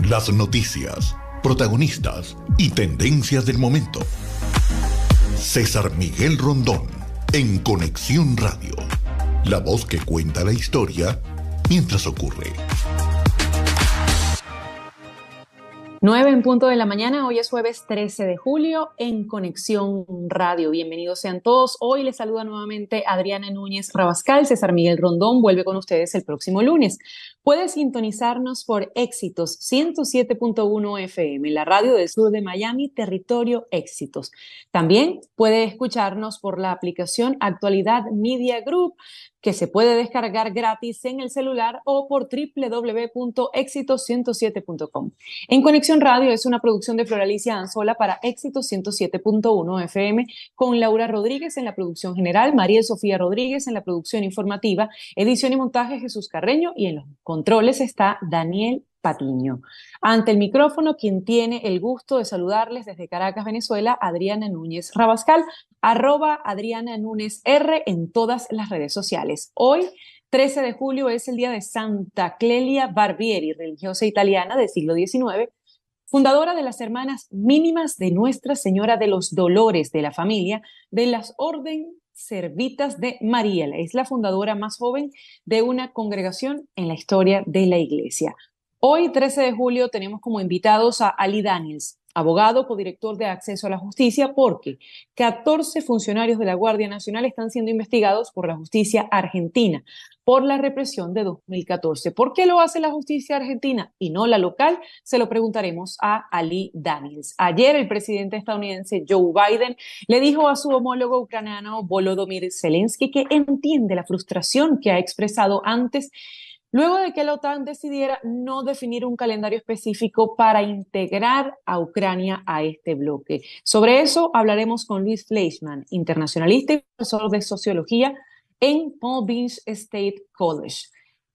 Las noticias, protagonistas y tendencias del momento. César Miguel Rondón, en Conexión Radio. La voz que cuenta la historia mientras ocurre. 9 en punto de la mañana, hoy es jueves 13 de julio en Conexión Radio. Bienvenidos sean todos. Hoy les saluda nuevamente Adriana Núñez Rabascal. César Miguel Rondón vuelve con ustedes el próximo lunes. Puede sintonizarnos por Éxitos 107.1 FM, la radio del sur de Miami, territorio Éxitos. También puede escucharnos por la aplicación Actualidad Media Group, que se puede descargar gratis en el celular o por www.éxitos107.com. En Conexión Radio es una producción de Floralicia Anzola para Éxitos 107.1 FM, con Laura Rodríguez en la producción general, Mariel Sofía Rodríguez en la producción informativa, edición y montaje Jesús Carreño, y en los controles está Daniel Patiño. Ante el micrófono, quien tiene el gusto de saludarles desde Caracas, Venezuela, Adriana Núñez Rabascal, @Adriana Núñez R en todas las redes sociales. Hoy, 13 de julio, es el día de Santa Clelia Barbieri, religiosa italiana del siglo XIX, fundadora de las Hermanas Mínimas de Nuestra Señora de los Dolores de la Familia de las Orden Servitas de María. Es la fundadora más joven de una congregación en la historia de la Iglesia. Hoy, 13 de julio, tenemos como invitados a Ali Daniels, abogado, codirector de Acceso a la Justicia, porque 14 funcionarios de la Guardia Nacional están siendo investigados por la justicia argentina por la represión de 2014. ¿Por qué lo hace la justicia argentina y no la local? Se lo preguntaremos a Ali Daniels. Ayer el presidente estadounidense Joe Biden le dijo a su homólogo ucraniano Volodymyr Zelensky que entiende la frustración que ha expresado antes, luego de que la OTAN decidiera no definir un calendario específico para integrar a Ucrania a este bloque. Sobre eso hablaremos con Luis Fleischmann, internacionalista y profesor de sociología en Palm Beach State College.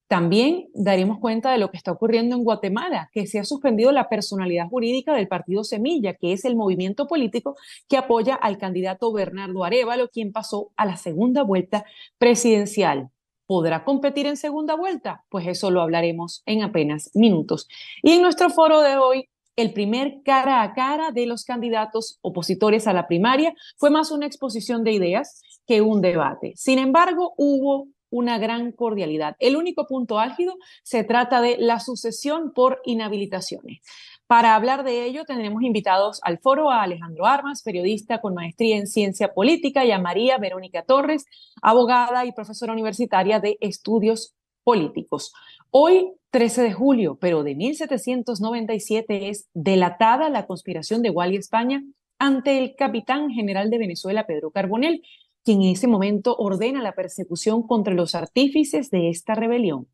También daremos cuenta de lo que está ocurriendo en Guatemala, que se ha suspendido la personalidad jurídica del partido Semilla, que es el movimiento político que apoya al candidato Bernardo Arévalo, quien pasó a la segunda vuelta presidencial. ¿Podrá competir en segunda vuelta? Pues eso lo hablaremos en apenas minutos. Y en nuestro foro de hoy, el primer cara a cara de los candidatos opositores a la primaria fue más una exposición de ideas que un debate. Sin embargo, hubo una gran cordialidad. El único punto álgido se trata de la sucesión por inhabilitaciones. Para hablar de ello, tendremos invitados al foro a Alejandro Armas, periodista con maestría en ciencia política, y a María Verónica Torres, abogada y profesora universitaria de estudios políticos. Hoy, 13 de julio, pero de 1797, es delatada la conspiración de Gual y España ante el capitán general de Venezuela, Pedro Carbonell, quien en ese momento ordena la persecución contra los artífices de esta rebelión.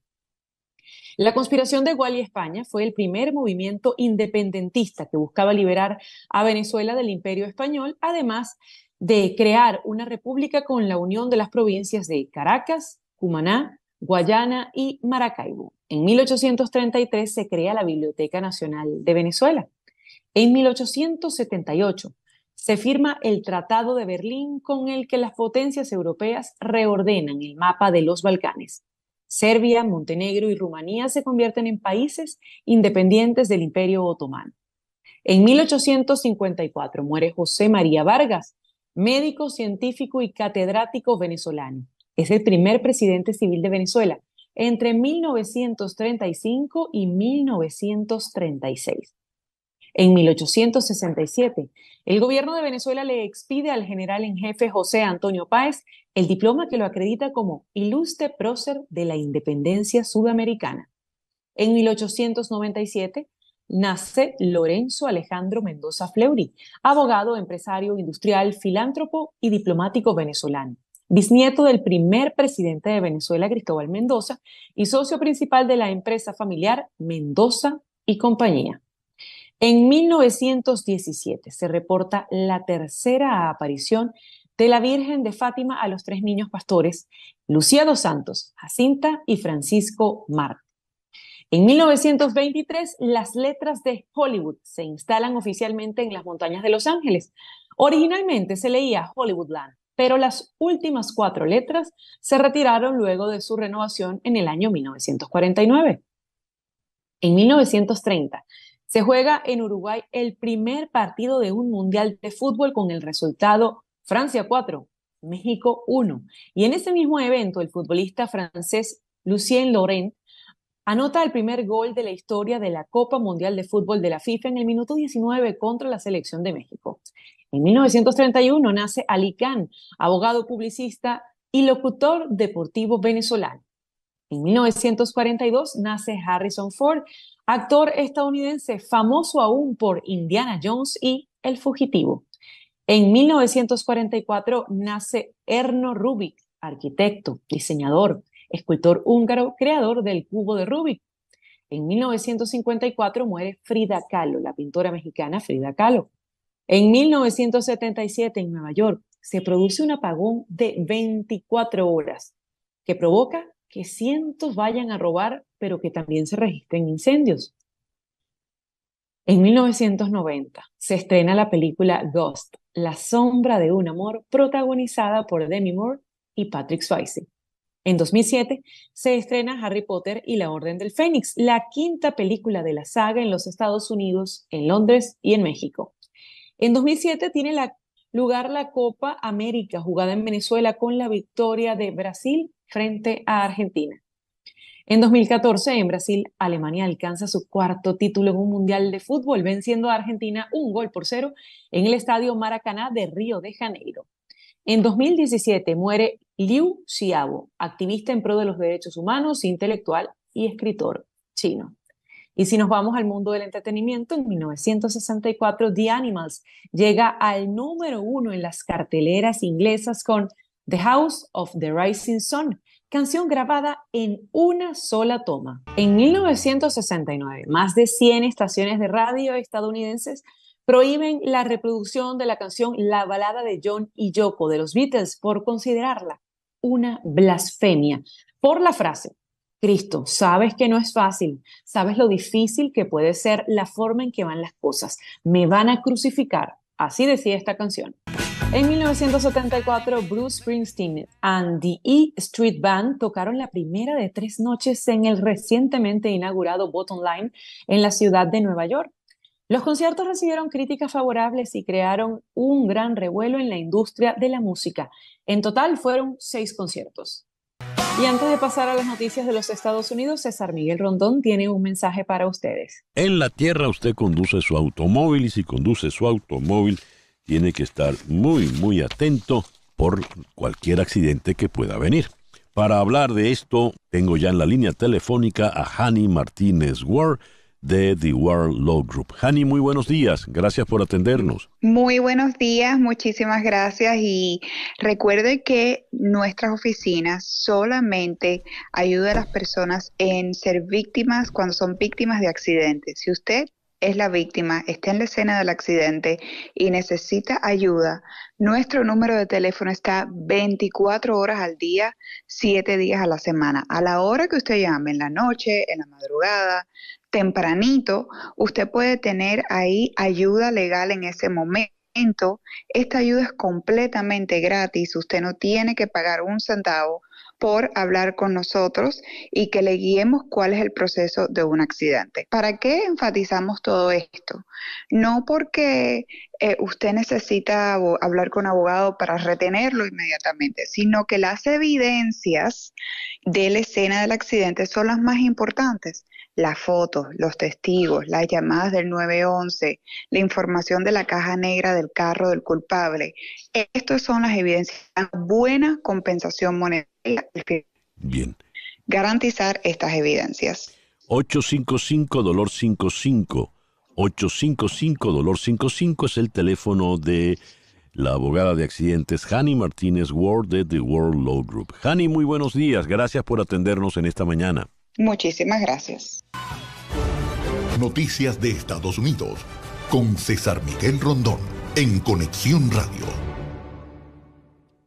La conspiración de Gual y España fue el primer movimiento independentista que buscaba liberar a Venezuela del Imperio Español, además de crear una república con la unión de las provincias de Caracas, Cumaná, Guayana y Maracaibo. En 1833 se crea la Biblioteca Nacional de Venezuela. En 1878 se firma el Tratado de Berlín, con el que las potencias europeas reordenan el mapa de los Balcanes. Serbia, Montenegro y Rumanía se convierten en países independientes del Imperio Otomano. En 1854 muere José María Vargas, médico, científico y catedrático venezolano. Es el primer presidente civil de Venezuela entre 1935 y 1936. En 1867, el gobierno de Venezuela le expide al general en jefe José Antonio Páez el diploma que lo acredita como ilustre prócer de la independencia sudamericana. En 1897 nace Lorenzo Alejandro Mendoza Fleury, abogado, empresario, industrial, filántropo y diplomático venezolano, bisnieto del primer presidente de Venezuela, Cristóbal Mendoza, y socio principal de la empresa familiar Mendoza y Compañía. En 1917 se reporta la tercera aparición de la Virgen de Fátima a los 3 niños pastores, Lucía dos Santos, Jacinta y Francisco Marte. En 1923, las letras de Hollywood se instalan oficialmente en las montañas de Los Ángeles. Originalmente se leía Hollywoodland, pero las últimas 4 letras se retiraron luego de su renovación en el año 1949. En 1930, Se juega en Uruguay el primer partido de un mundial de fútbol con el resultado Francia 4, México 1. Y en ese mismo evento, el futbolista francés Lucien Laurent anota el primer gol de la historia de la Copa Mundial de Fútbol de la FIFA en el minuto 19 contra la selección de México. En 1931 nace Ali Khan, abogado, publicista y locutor deportivo venezolano. En 1942 nace Harrison Ford, actor estadounidense famoso aún por Indiana Jones y El Fugitivo. En 1944 nace Erno Rubik, arquitecto, diseñador, escultor húngaro, creador del cubo de Rubik. En 1954 muere Frida Kahlo, la pintora mexicana Frida Kahlo. En 1977 en Nueva York se produce un apagón de 24 horas que provoca que cientos vayan a robar, pero que también se registren incendios. En 1990 se estrena la película Ghost, La sombra de un amor, protagonizada por Demi Moore y Patrick Swayze. En 2007 se estrena Harry Potter y la Orden del Fénix, la quinta película de la saga en los Estados Unidos, en Londres y en México. En 2007 tiene lugar la Copa América, jugada en Venezuela con la victoria de Brasil frente a Argentina. En 2014, en Brasil, Alemania alcanza su cuarto título en un mundial de fútbol, venciendo a Argentina 1-0 en el estadio Maracaná de Río de Janeiro. En 2017 muere Liu Xiaobo, activista en pro de los derechos humanos, intelectual y escritor chino. Y si nos vamos al mundo del entretenimiento, en 1964 The Animals llega al número 1 en las carteleras inglesas con The House of the Rising Sun, canción grabada en una sola toma. En 1969, más de 100 estaciones de radio estadounidenses prohíben la reproducción de la canción La balada de John y Yoko de los Beatles por considerarla una blasfemia, por la frase: Cristo, sabes que no es fácil, sabes lo difícil que puede ser la forma en que van las cosas, me van a crucificar, así decía esta canción. En 1974, Bruce Springsteen and the E Street Band tocaron la primera de 3 noches en el recientemente inaugurado Bottom Line en la ciudad de Nueva York. Los conciertos recibieron críticas favorables y crearon un gran revuelo en la industria de la música. En total fueron 6 conciertos. Y antes de pasar a las noticias de los Estados Unidos, César Miguel Rondón tiene un mensaje para ustedes. En la tierra usted conduce su automóvil y si conduce su automóvil tiene que estar muy atento por cualquier accidente que pueda venir. Para hablar de esto, tengo ya en la línea telefónica a Hani Martínez Ward de The Ward Law Group. Hani, muy buenos días. Gracias por atendernos. Muy buenos días, muchísimas gracias y recuerde que nuestras oficinas solamente ayudan a las personas en ser víctimas cuando son víctimas de accidentes. Si usted es la víctima, está en la escena del accidente y necesita ayuda, nuestro número de teléfono está 24 horas al día, 7 días a la semana. A la hora que usted llame, en la noche, en la madrugada, tempranito, usted puede tener ahí ayuda legal en ese momento. Esta ayuda es completamente gratis, usted no tiene que pagar un centavo por hablar con nosotros y que le guiemos cuál es el proceso de un accidente. ¿Para qué enfatizamos todo esto? No porque usted necesita hablar con un abogado para retenerlo inmediatamente, sino que las evidencias de la escena del accidente son las más importantes. Las fotos, los testigos, las llamadas del 911, la información de la caja negra del carro del culpable. Estas son las evidencias. Buena compensación monetaria. Bien. Garantizar estas evidencias. 855-DOLOR-55. 855-DOLOR-55 es el teléfono de la abogada de accidentes Hani Martínez Ward de The Ward Law Group. Hani, muy buenos días. Gracias por atendernos en esta mañana. Muchísimas gracias. Noticias de Estados Unidos con César Miguel Rondón en Conexión Radio.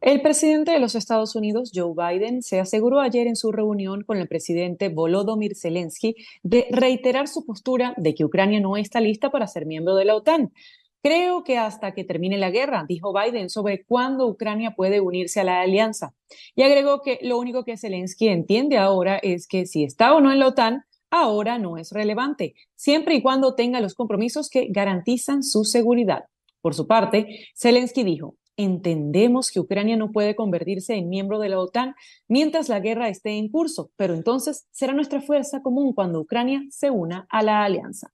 El presidente de los Estados Unidos, Joe Biden, se aseguró ayer en su reunión con el presidente Volodymyr Zelensky de reiterar su postura de que Ucrania no está lista para ser miembro de la OTAN. Creo que hasta que termine la guerra, dijo Biden sobre cuándo Ucrania puede unirse a la alianza. Y agregó que lo único que Zelensky entiende ahora es que si está o no en la OTAN, ahora no es relevante, siempre y cuando tenga los compromisos que garantizan su seguridad. Por su parte, Zelensky dijo: entendemos que Ucrania no puede convertirse en miembro de la OTAN mientras la guerra esté en curso, pero entonces será nuestra fuerza común cuando Ucrania se una a la alianza.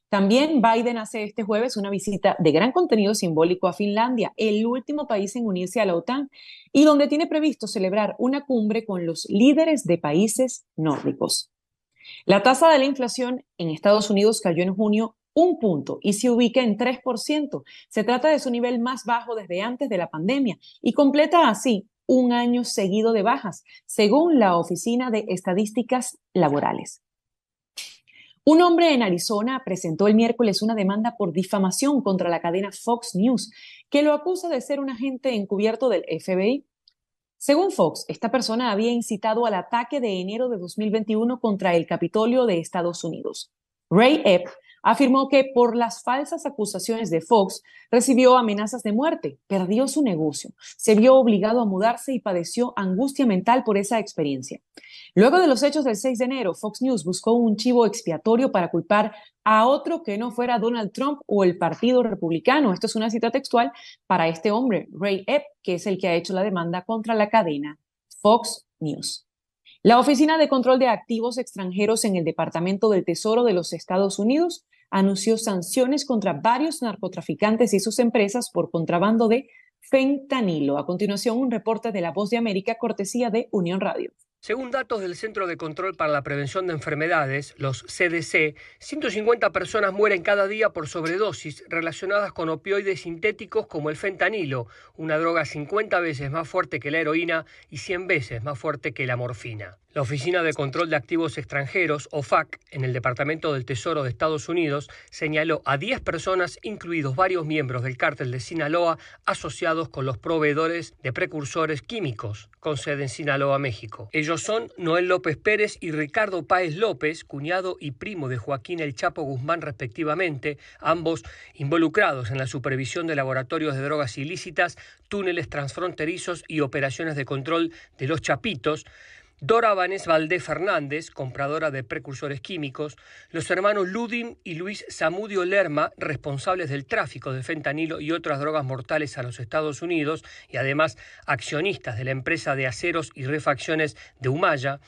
También Biden hace este jueves una visita de gran contenido simbólico a Finlandia, el último país en unirse a la OTAN, y donde tiene previsto celebrar una cumbre con los líderes de países nórdicos. La tasa de la inflación en Estados Unidos cayó en junio 1 punto y se ubica en 3%. Se trata de su nivel más bajo desde antes de la pandemia y completa así un año seguido de bajas, según la Oficina de Estadísticas Laborales. Un hombre en Arizona presentó el miércoles una demanda por difamación contra la cadena Fox News, que lo acusa de ser un agente encubierto del FBI. Según Fox, esta persona había incitado al ataque de enero de 2021 contra el Capitolio de Estados Unidos. Ray Epps afirmó que por las falsas acusaciones de Fox recibió amenazas de muerte, perdió su negocio, se vio obligado a mudarse y padeció angustia mental por esa experiencia. Luego de los hechos del 6 de enero, Fox News buscó un chivo expiatorio para culpar a otro que no fuera Donald Trump o el Partido Republicano. Esto es una cita textual para este hombre, Ray Epps, que es el que ha hecho la demanda contra la cadena Fox News. La Oficina de Control de Activos Extranjeros en el Departamento del Tesoro de los Estados Unidos anunció sanciones contra varios narcotraficantes y sus empresas por contrabando de fentanilo. A continuación, un reporte de La Voz de América, cortesía de Unión Radio. Según datos del Centro de Control para la Prevención de Enfermedades, los CDC, 150 personas mueren cada día por sobredosis relacionadas con opioides sintéticos como el fentanilo, una droga 50 veces más fuerte que la heroína y 100 veces más fuerte que la morfina. La Oficina de Control de Activos Extranjeros, OFAC, en el Departamento del Tesoro de Estados Unidos, señaló a 10 personas, incluidos varios miembros del cártel de Sinaloa, asociados con los proveedores de precursores químicos, con sede en Sinaloa, México. Ellos son Noel López Pérez y Ricardo Páez López, cuñado y primo de Joaquín El Chapo Guzmán, respectivamente, ambos involucrados en la supervisión de laboratorios de drogas ilícitas, túneles transfronterizos y operaciones de control de los Chapitos. Dora Vanés Valdés Fernández, compradora de precursores químicos, los hermanos Ludim y Luis Zamudio Lerma, responsables del tráfico de fentanilo y otras drogas mortales a los Estados Unidos y además accionistas de la empresa de aceros y refacciones de Humaya,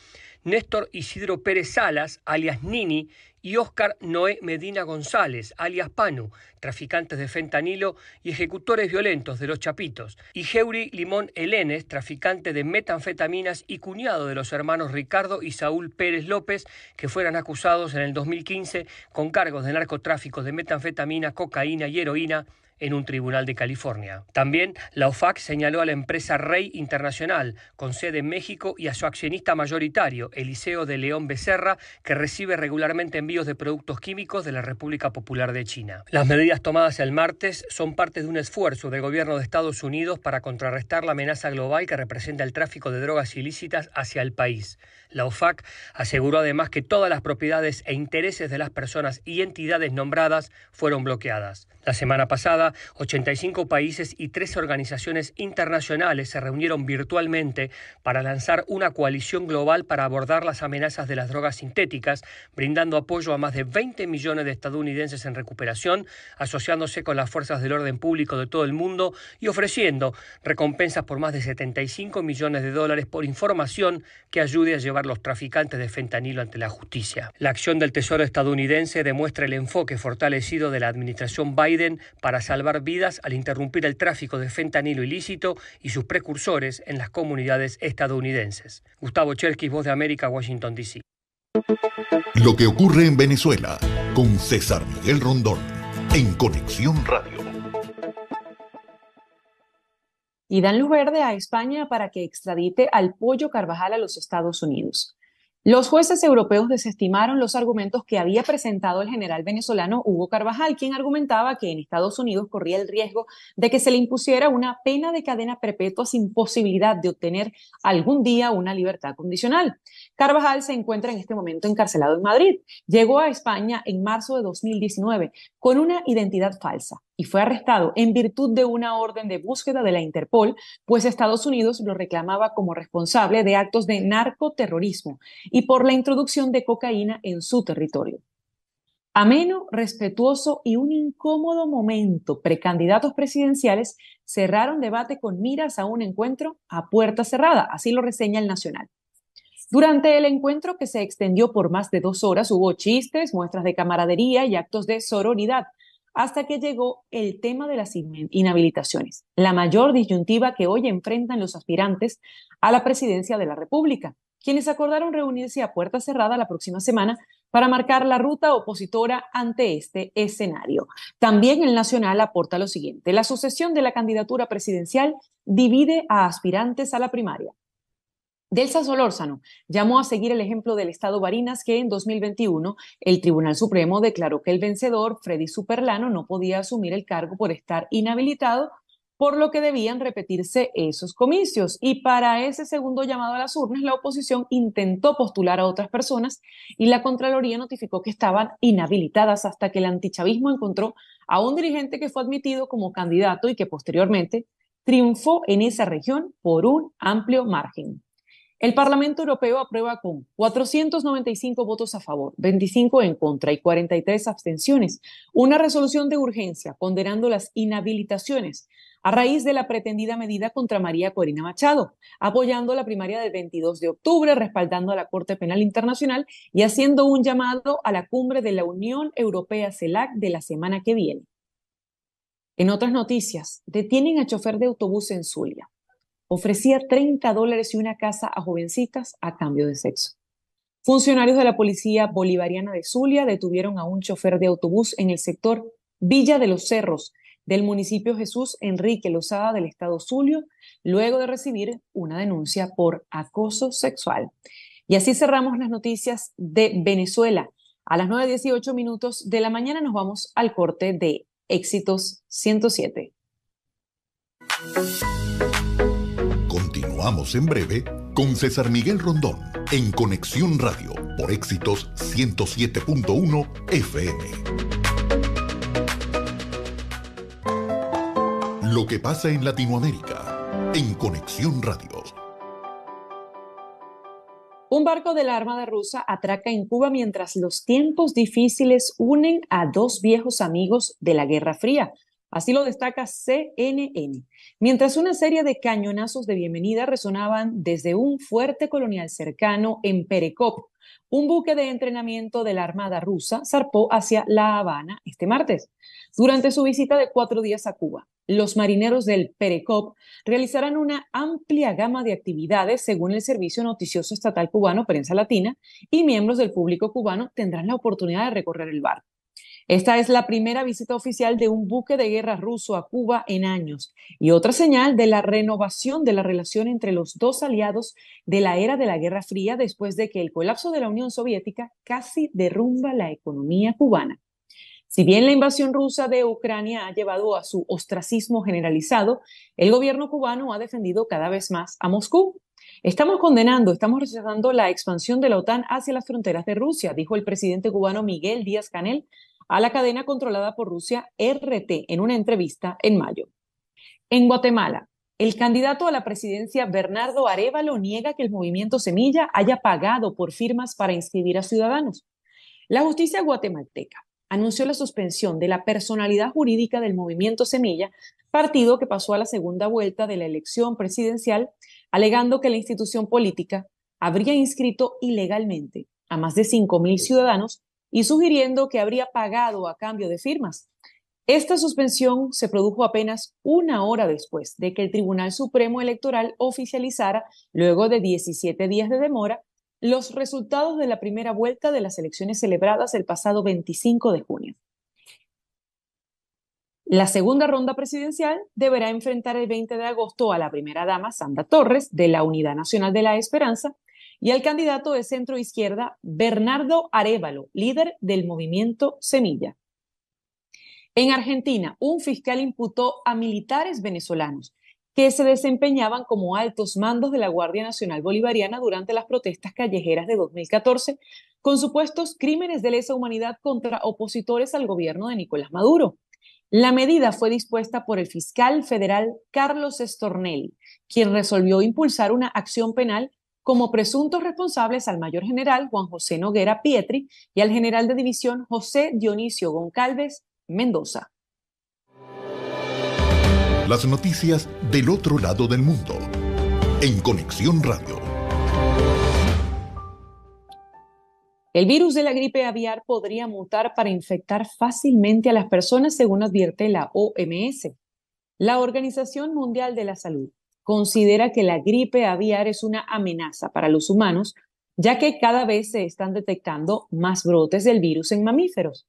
Néstor Isidro Pérez Salas, alias Nini, y Óscar Noé Medina González, alias Panu, traficantes de fentanilo y ejecutores violentos de los Chapitos, y Geuri Limón Elenes, traficante de metanfetaminas y cuñado de los hermanos Ricardo y Saúl Pérez López, que fueran acusados en el 2015 con cargos de narcotráfico de metanfetamina, cocaína y heroína en un tribunal de California. También la OFAC señaló a la empresa Rey Internacional, con sede en México, y a su accionista mayoritario, Eliseo de León Becerra, que recibe regularmente envíos de productos químicos de la República Popular de China. Las medidas tomadas el martes son parte de un esfuerzo del gobierno de Estados Unidos para contrarrestar la amenaza global que representa el tráfico de drogas ilícitas hacia el país. La OFAC aseguró además que todas las propiedades e intereses de las personas y entidades nombradas fueron bloqueadas. La semana pasada, 85 países y 13 organizaciones internacionales se reunieron virtualmente para lanzar una coalición global para abordar las amenazas de las drogas sintéticas, brindando apoyo a más de 20 millones de estadounidenses en recuperación, asociándose con las fuerzas del orden público de todo el mundo y ofreciendo recompensas por más de $75 millones por información que ayude a llevar los traficantes de fentanilo ante la justicia. La acción del Tesoro estadounidense demuestra el enfoque fortalecido de la administración Biden para salvar vidas al interrumpir el tráfico de fentanilo ilícito y sus precursores en las comunidades estadounidenses. Gustavo Cherkis, Voz de América, Washington, D.C. Lo que ocurre en Venezuela con César Miguel Rondón en Conexión Radio. Y dan luz verde a España para que extradite al Pollo Carvajal a los Estados Unidos. Los jueces europeos desestimaron los argumentos que había presentado el general venezolano Hugo Carvajal, quien argumentaba que en Estados Unidos corría el riesgo de que se le impusiera una pena de cadena perpetua sin posibilidad de obtener algún día una libertad condicional. Carvajal se encuentra en este momento encarcelado en Madrid. Llegó a España en marzo de 2019 con una identidad falsa. y fue arrestado en virtud de una orden de búsqueda de la Interpol, pues Estados Unidos lo reclamaba como responsable de actos de narcoterrorismo y por la introducción de cocaína en su territorio. Ameno, respetuoso y un incómodo momento, precandidatos presidenciales cerraron debate con miras a un encuentro a puerta cerrada, así lo reseña el Nacional. Durante el encuentro, que se extendió por más de 2 horas, hubo chistes, muestras de camaradería y actos de sororidad, hasta que llegó el tema de las inhabilitaciones, la mayor disyuntiva que hoy enfrentan los aspirantes a la presidencia de la República, quienes acordaron reunirse a puerta cerrada la próxima semana para marcar la ruta opositora ante este escenario. También el Nacional aporta lo siguiente: la sucesión de la candidatura presidencial divide a aspirantes a la primaria. Delsa Solórzano llamó a seguir el ejemplo del Estado Barinas, que en 2021 el Tribunal Supremo declaró que el vencedor, Freddy Superlano, no podía asumir el cargo por estar inhabilitado, por lo que debían repetirse esos comicios. Y para ese segundo llamado a las urnas, la oposición intentó postular a otras personas y la Contraloría notificó que estaban inhabilitadas, hasta que el antichavismo encontró a un dirigente que fue admitido como candidato y que posteriormente triunfó en esa región por un amplio margen. El Parlamento Europeo aprueba con 495 votos a favor, 25 en contra y 43 abstenciones una resolución de urgencia condenando las inhabilitaciones a raíz de la pretendida medida contra María Corina Machado, apoyando la primaria del 22 de octubre, respaldando a la Corte Penal Internacional y haciendo un llamado a la cumbre de la Unión Europea CELAC de la semana que viene. En otras noticias, detienen a chofer de autobús en Zulia. Ofrecía $30 y una casa a jovencitas a cambio de sexo. Funcionarios de la Policía Bolivariana de Zulia detuvieron a un chofer de autobús en el sector Villa de los Cerros del municipio Jesús Enrique Lozada del estado Zulia, luego de recibir una denuncia por acoso sexual. Y así cerramos las noticias de Venezuela. A las 9:18 de la mañana nos vamos al corte de Éxitos 107. Continuamos en breve con César Miguel Rondón en Conexión Radio por Éxitos 107.1 FM. Lo que pasa en Latinoamérica en Conexión Radio. Un barco de la Armada rusa atraca en Cuba mientras los tiempos difíciles unen a dos viejos amigos de la Guerra Fría. Así lo destaca CNN. Mientras una serie de cañonazos de bienvenida resonaban desde un fuerte colonial cercano en Perekop, un buque de entrenamiento de la Armada rusa zarpó hacia La Habana este martes. Durante su visita de 4 días a Cuba, los marineros del Perekop realizarán una amplia gama de actividades según el servicio noticioso estatal cubano Prensa Latina, y miembros del público cubano tendrán la oportunidad de recorrer el barco. Esta es la primera visita oficial de un buque de guerra ruso a Cuba en años y otra señal de la renovación de la relación entre los dos aliados de la era de la Guerra Fría, después de que el colapso de la Unión Soviética casi derrumba la economía cubana. Si bien la invasión rusa de Ucrania ha llevado a su ostracismo generalizado, el gobierno cubano ha defendido cada vez más a Moscú. Estamos rechazando la expansión de la OTAN hacia las fronteras de Rusia, dijo el presidente cubano Miguel Díaz-Canel a la cadena controlada por Rusia RT en una entrevista en mayo. En Guatemala, el candidato a la presidencia Bernardo Arévalo niega que el movimiento Semilla haya pagado por firmas para inscribir a ciudadanos. La justicia guatemalteca anunció la suspensión de la personalidad jurídica del movimiento Semilla, partido que pasó a la segunda vuelta de la elección presidencial, alegando que la institución política habría inscrito ilegalmente a más de 5,000 ciudadanos y sugiriendo que habría pagado a cambio de firmas. Esta suspensión se produjo apenas 1 hora después de que el Tribunal Supremo Electoral oficializara, luego de 17 días de demora, los resultados de la primera vuelta de las elecciones celebradas el pasado 25 de junio. La segunda ronda presidencial deberá enfrentar el 20 de agosto a la primera dama Sandra Torres, de la Unidad Nacional de la Esperanza, y al candidato de centro-izquierda Bernardo Arévalo, líder del movimiento Semilla. En Argentina, un fiscal imputó a militares venezolanos que se desempeñaban como altos mandos de la Guardia Nacional Bolivariana durante las protestas callejeras de 2014 con supuestos crímenes de lesa humanidad contra opositores al gobierno de Nicolás Maduro. La medida fue dispuesta por el fiscal federal Carlos Stornelli, quien resolvió impulsar una acción penal como presuntos responsables al mayor general Juan José Noguera Pietri y al general de división José Dionisio Goncalves Mendoza. Las noticias del otro lado del mundo en Conexión Radio. El virus de la gripe aviar podría mutar para infectar fácilmente a las personas, según advierte la OMS. La Organización Mundial de la Salud considera que la gripe aviar es una amenaza para los humanos, ya que cada vez se están detectando más brotes del virus en mamíferos.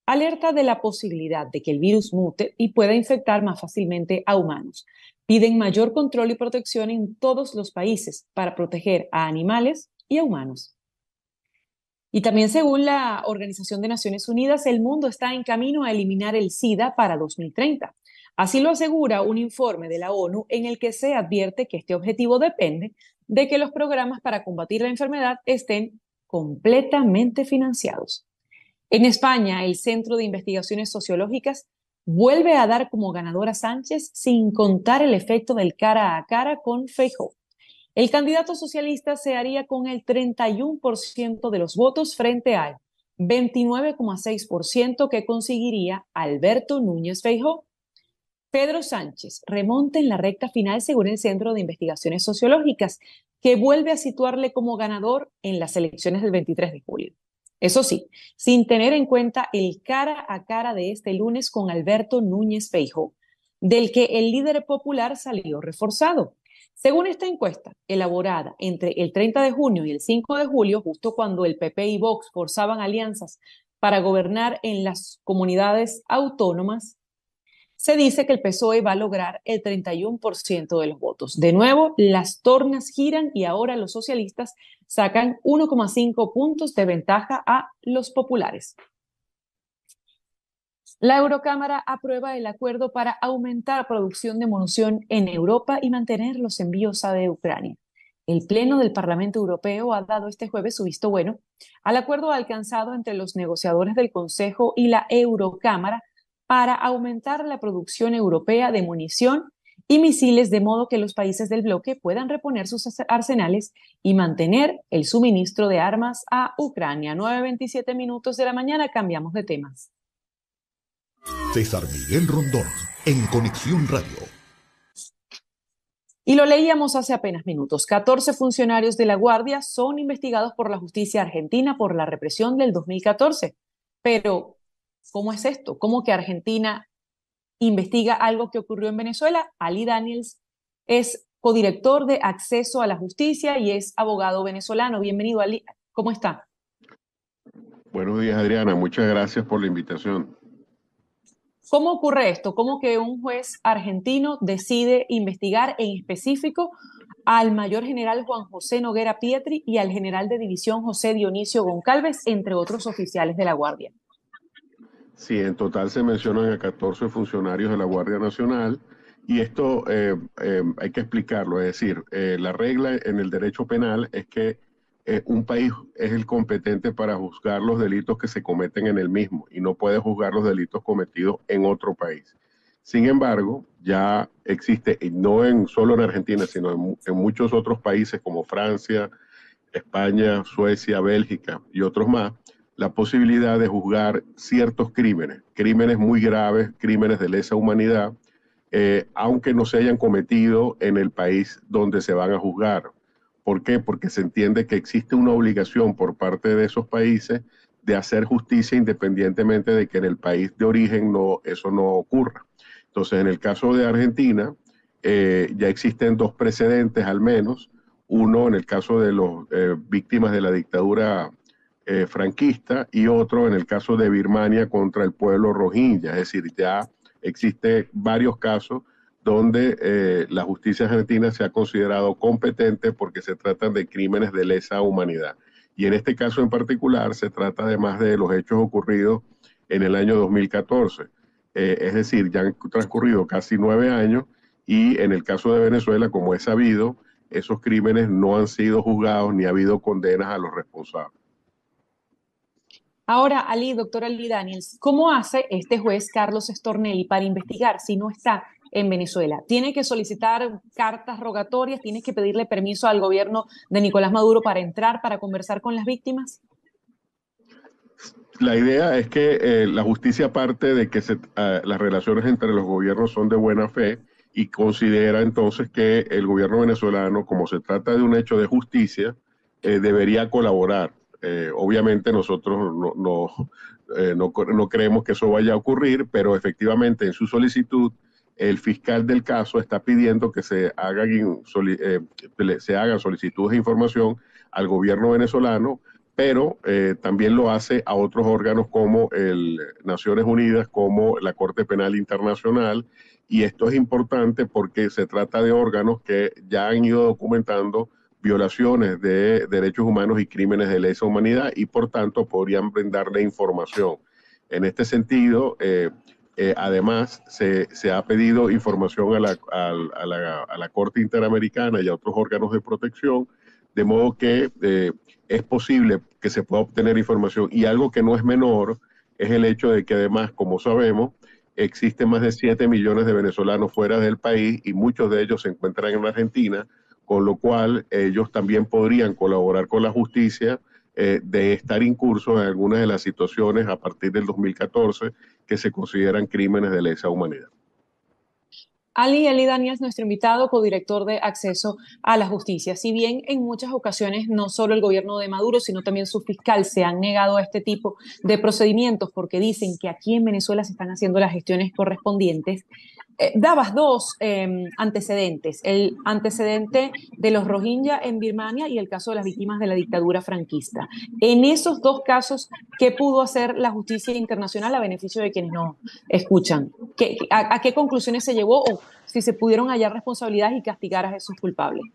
Alerta de la posibilidad de que el virus mute y pueda infectar más fácilmente a humanos. Piden mayor control y protección en todos los países para proteger a animales y a humanos. Y también, según la Organización de Naciones Unidas, el mundo está en camino a eliminar el SIDA para 2030. Así lo asegura un informe de la ONU en el que se advierte que este objetivo depende de que los programas para combatir la enfermedad estén completamente financiados. En España, el Centro de Investigaciones Sociológicas vuelve a dar como ganador a Sánchez sin contar el efecto del cara a cara con Feijóo. El candidato socialista se haría con el 31% de los votos frente al 29,6% que conseguiría Alberto Núñez Feijóo. Pedro Sánchez remonta en la recta final según el Centro de Investigaciones Sociológicas, que vuelve a situarle como ganador en las elecciones del 23 de julio. Eso sí, sin tener en cuenta el cara a cara de este lunes con Alberto Núñez Feijóo, del que el líder popular salió reforzado. Según esta encuesta, elaborada entre el 30 de junio y el 5 de julio, justo cuando el PP y Vox forzaban alianzas para gobernar en las comunidades autónomas, se dice que el PSOE va a lograr el 31% de los votos. De nuevo, las tornas giran y ahora los socialistas sacan 1,5 puntos de ventaja a los populares. La Eurocámara aprueba el acuerdo para aumentar producción de munición en Europa y mantener los envíos a Ucrania. El Pleno del Parlamento Europeo ha dado este jueves su visto bueno al acuerdo alcanzado entre los negociadores del Consejo y la Eurocámara para aumentar la producción europea de munición y misiles de modo que los países del bloque puedan reponer sus arsenales y mantener el suministro de armas a Ucrania. 9:27 minutos de la mañana, cambiamos de temas. César Miguel Rondón, en Conexión Radio. Y lo leíamos hace apenas minutos. 14 funcionarios de la Guardia son investigados por la justicia argentina por la represión del 2014. Pero, ¿cómo es esto? ¿Cómo que Argentina investiga algo que ocurrió en Venezuela? Ali Daniels es codirector de Acceso a la Justicia y es abogado venezolano. Bienvenido, Ali. ¿Cómo está? Buenos días, Adriana. Muchas gracias por la invitación. ¿Cómo ocurre esto? ¿Cómo que un juez argentino decide investigar en específico al mayor general Juan José Noguera Pietri y al general de división José Dionisio Goncalves, entre otros oficiales de la Guardia? Sí, en total se mencionan a 14 funcionarios de la Guardia Nacional y esto hay que explicarlo. Es decir, la regla en el derecho penal es que un país es el competente para juzgar los delitos que se cometen en el mismo y no puede juzgar los delitos cometidos en otro país. Sin embargo, ya existe, y no solo en Argentina, sino en muchos otros países como Francia, España, Suecia, Bélgica y otros más, la posibilidad de juzgar ciertos crímenes muy graves, crímenes de lesa humanidad, aunque no se hayan cometido en el país donde se van a juzgar. ¿Por qué? Porque se entiende que existe una obligación por parte de esos países de hacer justicia independientemente de que en el país de origen eso no ocurra. Entonces, en el caso de Argentina, ya existen dos precedentes al menos. Uno en el caso de las víctimas de la dictadura franquista y otro en el caso de Birmania contra el pueblo rohingya. Es decir, ya existen varios casos donde la justicia argentina se ha considerado competente porque se tratan de crímenes de lesa humanidad. Y en este caso en particular se trata además de los hechos ocurridos en el año 2014. Es decir, ya han transcurrido casi 9 años y en el caso de Venezuela, como es sabido, esos crímenes no han sido juzgados ni ha habido condenas a los responsables. Ahora, doctor Ali Daniels, ¿cómo hace este juez Carlos Stornelli para investigar si no está en Venezuela? ¿Tiene que solicitar cartas rogatorias? ¿Tiene que pedirle permiso al gobierno de Nicolás Maduro para entrar, para conversar con las víctimas? La idea es que la justicia parte de que las relaciones entre los gobiernos son de buena fe y considera entonces que el gobierno venezolano, como se trata de un hecho de justicia, debería colaborar. Obviamente nosotros no creemos que eso vaya a ocurrir, pero efectivamente en su solicitud el fiscal del caso está pidiendo que se hagan solicitudes de información al gobierno venezolano, pero también lo hace a otros órganos como Naciones Unidas, como la Corte Penal Internacional, y esto es importante porque se trata de órganos que ya han ido documentando violaciones de derechos humanos y crímenes de lesa humanidad y por tanto podrían brindarle información. En este sentido, además se ha pedido información a la Corte Interamericana y a otros órganos de protección, de modo que es posible que se pueda obtener información. Y algo que no es menor es el hecho de que además, como sabemos, existen más de 7 millones de venezolanos fuera del país y muchos de ellos se encuentran en Argentina, con lo cual ellos también podrían colaborar con la justicia de estar incursos en algunas de las situaciones a partir del 2014 que se consideran crímenes de lesa humanidad. Ali Daniels, nuestro invitado, codirector de Acceso a la Justicia. Si bien en muchas ocasiones no solo el gobierno de Maduro, sino también su fiscal se han negado a este tipo de procedimientos porque dicen que aquí en Venezuela se están haciendo las gestiones correspondientes, dabas dos antecedentes, el antecedente de los Rohingya en Birmania y el caso de las víctimas de la dictadura franquista. En esos dos casos, ¿qué pudo hacer la justicia internacional a beneficio de quienes nos escuchan? ¿A qué conclusiones se llevó o si se pudieron hallar responsabilidades y castigar a esos culpables?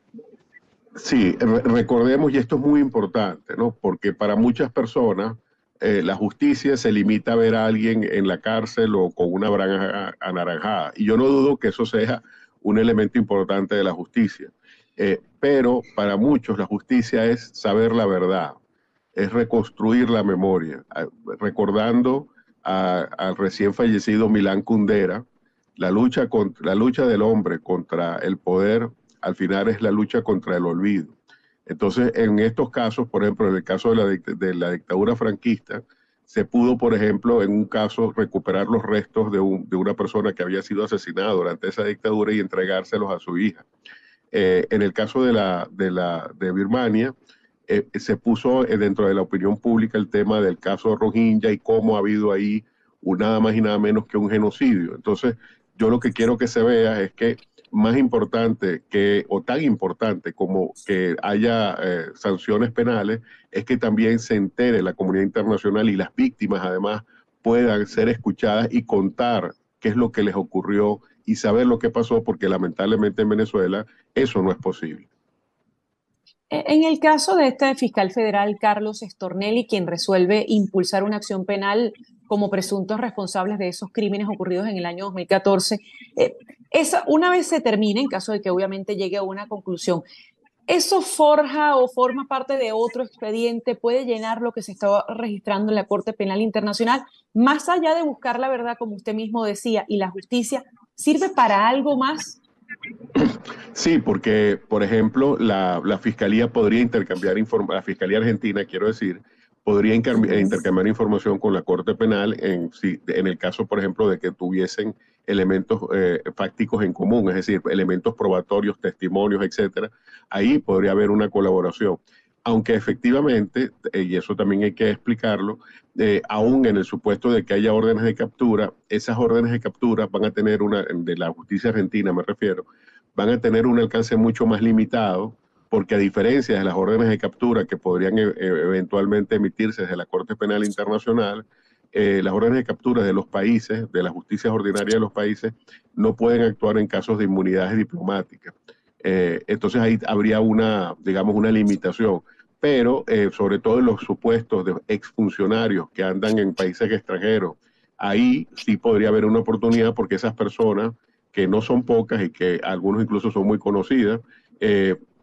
Sí, recordemos, y esto es muy importante, ¿no? Porque para muchas personas la justicia se limita a ver a alguien en la cárcel o con una franja anaranjada. Y yo no dudo que eso sea un elemento importante de la justicia. Pero para muchos la justicia es saber la verdad, es reconstruir la memoria, recordando al recién fallecido Milán Kundera, la lucha del hombre contra el poder, al final es la lucha contra el olvido. Entonces, en estos casos, por ejemplo, en el caso de la dictadura franquista, se pudo, por ejemplo, en un caso, recuperar los restos de una persona que había sido asesinada durante esa dictadura y entregárselos a su hija. En el caso de Birmania, se puso dentro de la opinión pública el tema del caso Rohingya y cómo ha habido ahí nada más y nada menos que un genocidio. Entonces, yo lo que quiero que se vea es que más importante o tan importante como que haya sanciones penales, es que también se entere la comunidad internacional y las víctimas además puedan ser escuchadas y contar qué es lo que les ocurrió y saber lo que pasó, porque lamentablemente en Venezuela eso no es posible. En el caso de este fiscal federal, Carlos Stornelli, quien resuelve impulsar una acción penal como presuntos responsables de esos crímenes ocurridos en el año 2014, una vez se termine, en caso de que obviamente llegue a una conclusión, ¿eso forja o forma parte de otro expediente? ¿Puede llenar lo que se estaba registrando en la Corte Penal Internacional? Más allá de buscar la verdad, como usted mismo decía, y la justicia, ¿sirve para algo más? Sí, porque, por ejemplo, la Fiscalía podría intercambiar información, la Fiscalía Argentina, quiero decir, podría intercambiar información con la Corte Penal en el caso, por ejemplo, de que tuviesen elementos fácticos en común, es decir, elementos probatorios, testimonios, etcétera. Ahí podría haber una colaboración. Aunque efectivamente, y eso también hay que explicarlo, aún en el supuesto de que haya órdenes de captura, esas órdenes de captura van a tener de la justicia argentina me refiero, van a tener un alcance mucho más limitado, porque a diferencia de las órdenes de captura que podrían eventualmente emitirse desde la Corte Penal Internacional, las órdenes de captura de los países, de las justicias ordinarias de los países, no pueden actuar en casos de inmunidades diplomáticas. Entonces ahí habría una limitación, pero sobre todo en los supuestos de exfuncionarios que andan en países extranjeros, ahí sí podría haber una oportunidad, porque esas personas, que no son pocas y que algunos incluso son muy conocidas,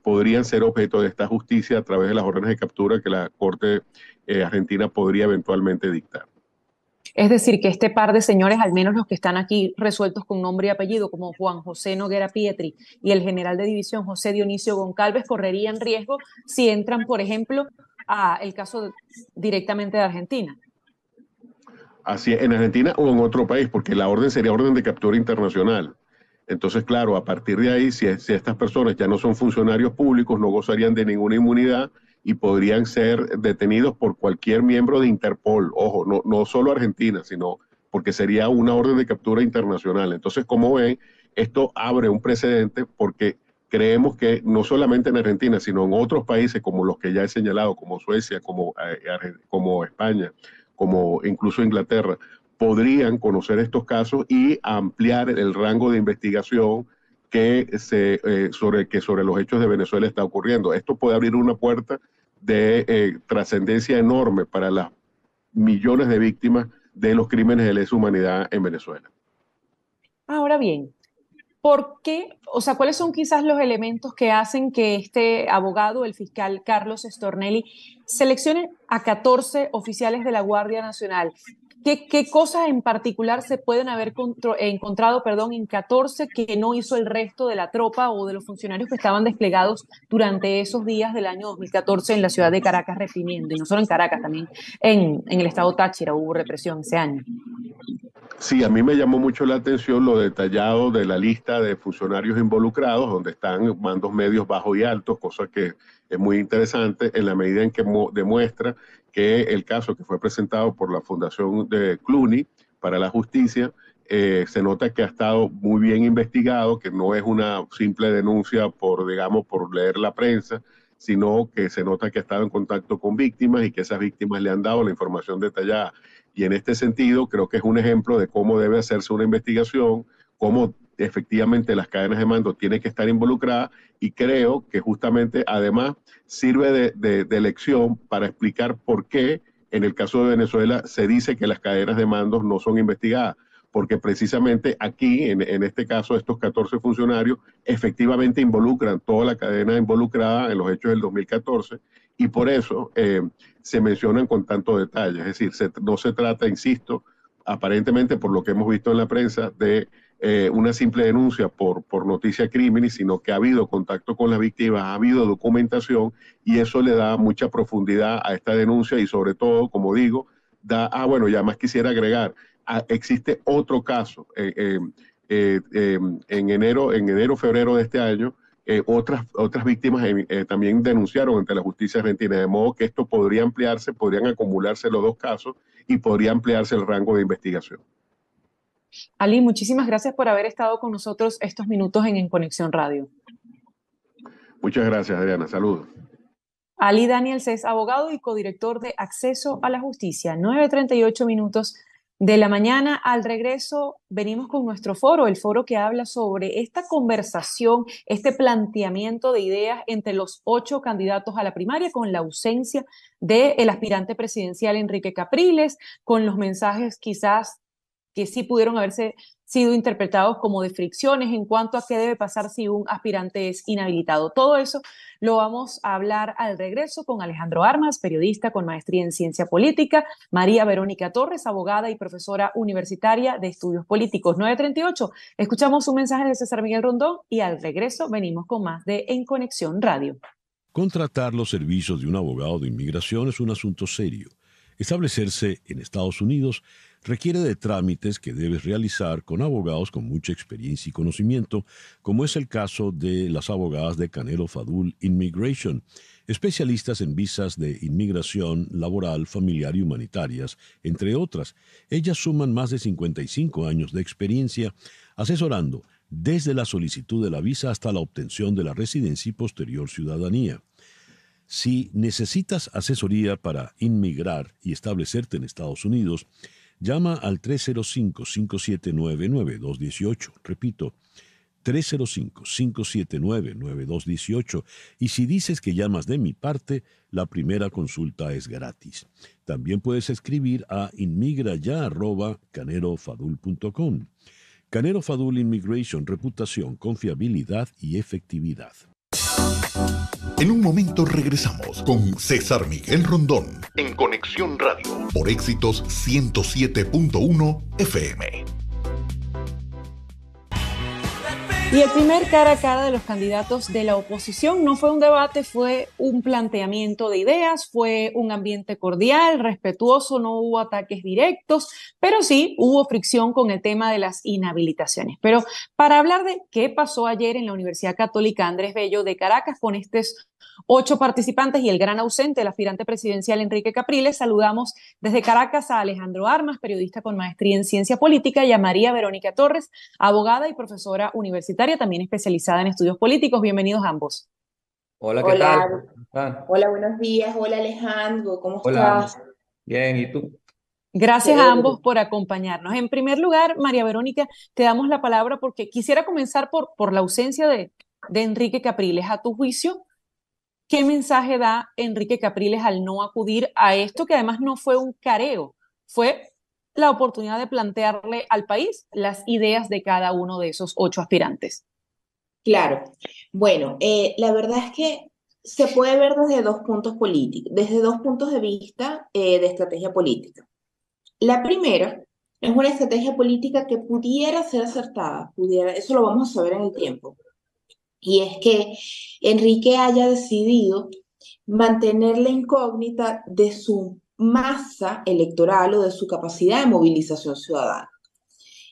podrían ser objeto de esta justicia a través de las órdenes de captura que la Corte argentina podría eventualmente dictar. Es decir, que este par de señores, al menos los que están aquí resueltos con nombre y apellido, como Juan José Noguera Pietri y el general de división José Dionisio Goncalves, correrían riesgo si entran, por ejemplo, a el caso directamente de Argentina. Así en Argentina o en otro país, porque la orden sería orden de captura internacional. Entonces, claro, a partir de ahí, si estas personas ya no son funcionarios públicos, no gozarían de ninguna inmunidad y podrían ser detenidos por cualquier miembro de Interpol. Ojo, no solo Argentina, sino porque sería una orden de captura internacional. Entonces, como ven, esto abre un precedente porque creemos que no solamente en Argentina, sino en otros países como los que ya he señalado, como Suecia, como España, como incluso Inglaterra, podrían conocer estos casos y ampliar el rango de investigación sobre los hechos de Venezuela está ocurriendo. Esto puede abrir una puerta de trascendencia enorme para las millones de víctimas de los crímenes de lesa humanidad en Venezuela. Ahora bien, ¿por qué? O sea, ¿cuáles son quizás los elementos que hacen que este abogado, el fiscal Carlos Stornelli, seleccione a 14 oficiales de la Guardia Nacional? ¿Qué cosas en particular se pueden haber encontrado en 14 que no hizo el resto de la tropa o de los funcionarios que estaban desplegados durante esos días del año 2014 en la ciudad de Caracas reprimiendo? Y no solo en Caracas, también en el estado Táchira hubo represión ese año. Sí, a mí me llamó mucho la atención lo detallado de la lista de funcionarios involucrados, donde están mandos medios, bajos y altos, cosa que es muy interesante en la medida en que demuestra que el caso que fue presentado por la Fundación de Clooney para la Justicia, se nota que ha estado muy bien investigado, que no es una simple denuncia por leer la prensa, sino que se nota que ha estado en contacto con víctimas y que esas víctimas le han dado la información detallada. Y en este sentido creo que es un ejemplo de cómo debe hacerse una investigación, cómo efectivamente las cadenas de mando tienen que estar involucradas, y creo que justamente además sirve de lección para explicar por qué en el caso de Venezuela se dice que las cadenas de mando no son investigadas, porque precisamente aquí, en este caso, estos 14 funcionarios efectivamente involucran toda la cadena involucrada en los hechos del 2014, y por eso se mencionan con tanto detalle. Es decir, no se trata, insisto, aparentemente por lo que hemos visto en la prensa, de una simple denuncia por noticia criminis, sino que ha habido contacto con las víctimas, ha habido documentación, y eso le da mucha profundidad a esta denuncia y sobre todo, como digo, bueno, ya más quisiera agregar, existe otro caso en enero, febrero de este año. Otras víctimas también denunciaron ante la justicia argentina, de modo que esto podría ampliarse, podrían acumularse los dos casos y podría ampliarse el rango de investigación. Ali, muchísimas gracias por haber estado con nosotros estos minutos en Conexión Radio. Muchas gracias, Adriana. Saludos. Ali Daniels es abogado y codirector de Acceso a la Justicia. 9:38 minutos de la mañana. Al regreso venimos con nuestro foro, el foro que habla sobre esta conversación, este planteamiento de ideas entre los 8 candidatos a la primaria, con la ausencia del aspirante presidencial Enrique Capriles, con los mensajes quizás que sí pudieron haberse sido interpretados como de fricciones en cuanto a qué debe pasar si un aspirante es inhabilitado. Todo eso lo vamos a hablar al regreso con Alejandro Armas, periodista con maestría en ciencia política, María Verónica Torres, abogada y profesora universitaria de estudios políticos. 9:38, escuchamos un mensaje de César Miguel Rondón y al regreso venimos con más de En Conexión Radio. Contratar los servicios de un abogado de inmigración es un asunto serio. Establecerse en Estados Unidos requiere de trámites que debes realizar con abogados con mucha experiencia y conocimiento, como es el caso de las abogadas de Canelo Fadul Immigration, especialistas en visas de inmigración, laboral, familiar y humanitarias, entre otras. Ellas suman más de 55 años de experiencia asesorando desde la solicitud de la visa hasta la obtención de la residencia y posterior ciudadanía. Si necesitas asesoría para inmigrar y establecerte en Estados Unidos, llama al 305-579-9218. Repito, 305-579-9218. Y si dices que llamas de mi parte, la primera consulta es gratis. También puedes escribir a inmigraya@canerofadul.com. Canero Fadul Immigration, reputación, confiabilidad y efectividad. En un momento regresamos con César Miguel Rondón en Conexión Radio por Éxitos 107.1 FM. Y el primer cara a cara de los candidatos de la oposición no fue un debate, fue un planteamiento de ideas, fue un ambiente cordial, respetuoso, no hubo ataques directos, pero sí hubo fricción con el tema de las inhabilitaciones. Pero para hablar de qué pasó ayer en la Universidad Católica Andrés Bello de Caracas con estos 8 participantes y el gran ausente, el aspirante presidencial Enrique Capriles, saludamos desde Caracas a Alejandro Armas, periodista con maestría en ciencia política, y a María Verónica Torres, abogada y profesora universitaria, también especializada en estudios políticos. Bienvenidos ambos. Hola, ¿qué tal? ¿Cómo están? Hola, buenos días. Hola, Alejandro, ¿cómo Hola, estás? bien, ¿y tú? Gracias a Chévere. ambos por acompañarnos. En primer lugar, María Verónica, te damos la palabra porque quisiera comenzar por la ausencia de Enrique Capriles. A tu juicio, ¿qué mensaje da Enrique Capriles al no acudir a esto, que además no fue un careo, fue la oportunidad de plantearle al país las ideas de cada uno de esos 8 aspirantes? Claro. Bueno, la verdad es que se puede ver desde dos puntos políticos, desde dos puntos de vista de estrategia política. La primera es una estrategia política que pudiera ser acertada, eso lo vamos a saber en el tiempo. Y es que Enrique haya decidido mantener la incógnita de su masa electoral o de su capacidad de movilización ciudadana.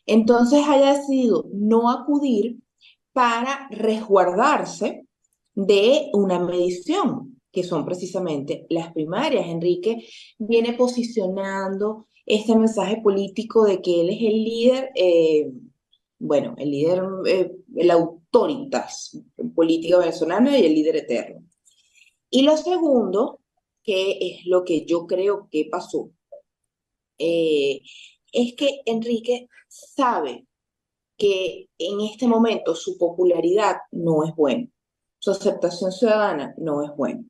Entonces haya decidido no acudir para resguardarse de una medición, que son precisamente las primarias. Enrique viene posicionando este mensaje político de que él es el líder, el autoritas político venezolano y el líder eterno. Y lo segundo, que es lo que yo creo que pasó, es que Enrique sabe que en este momento su popularidad no es buena, su aceptación ciudadana no es buena.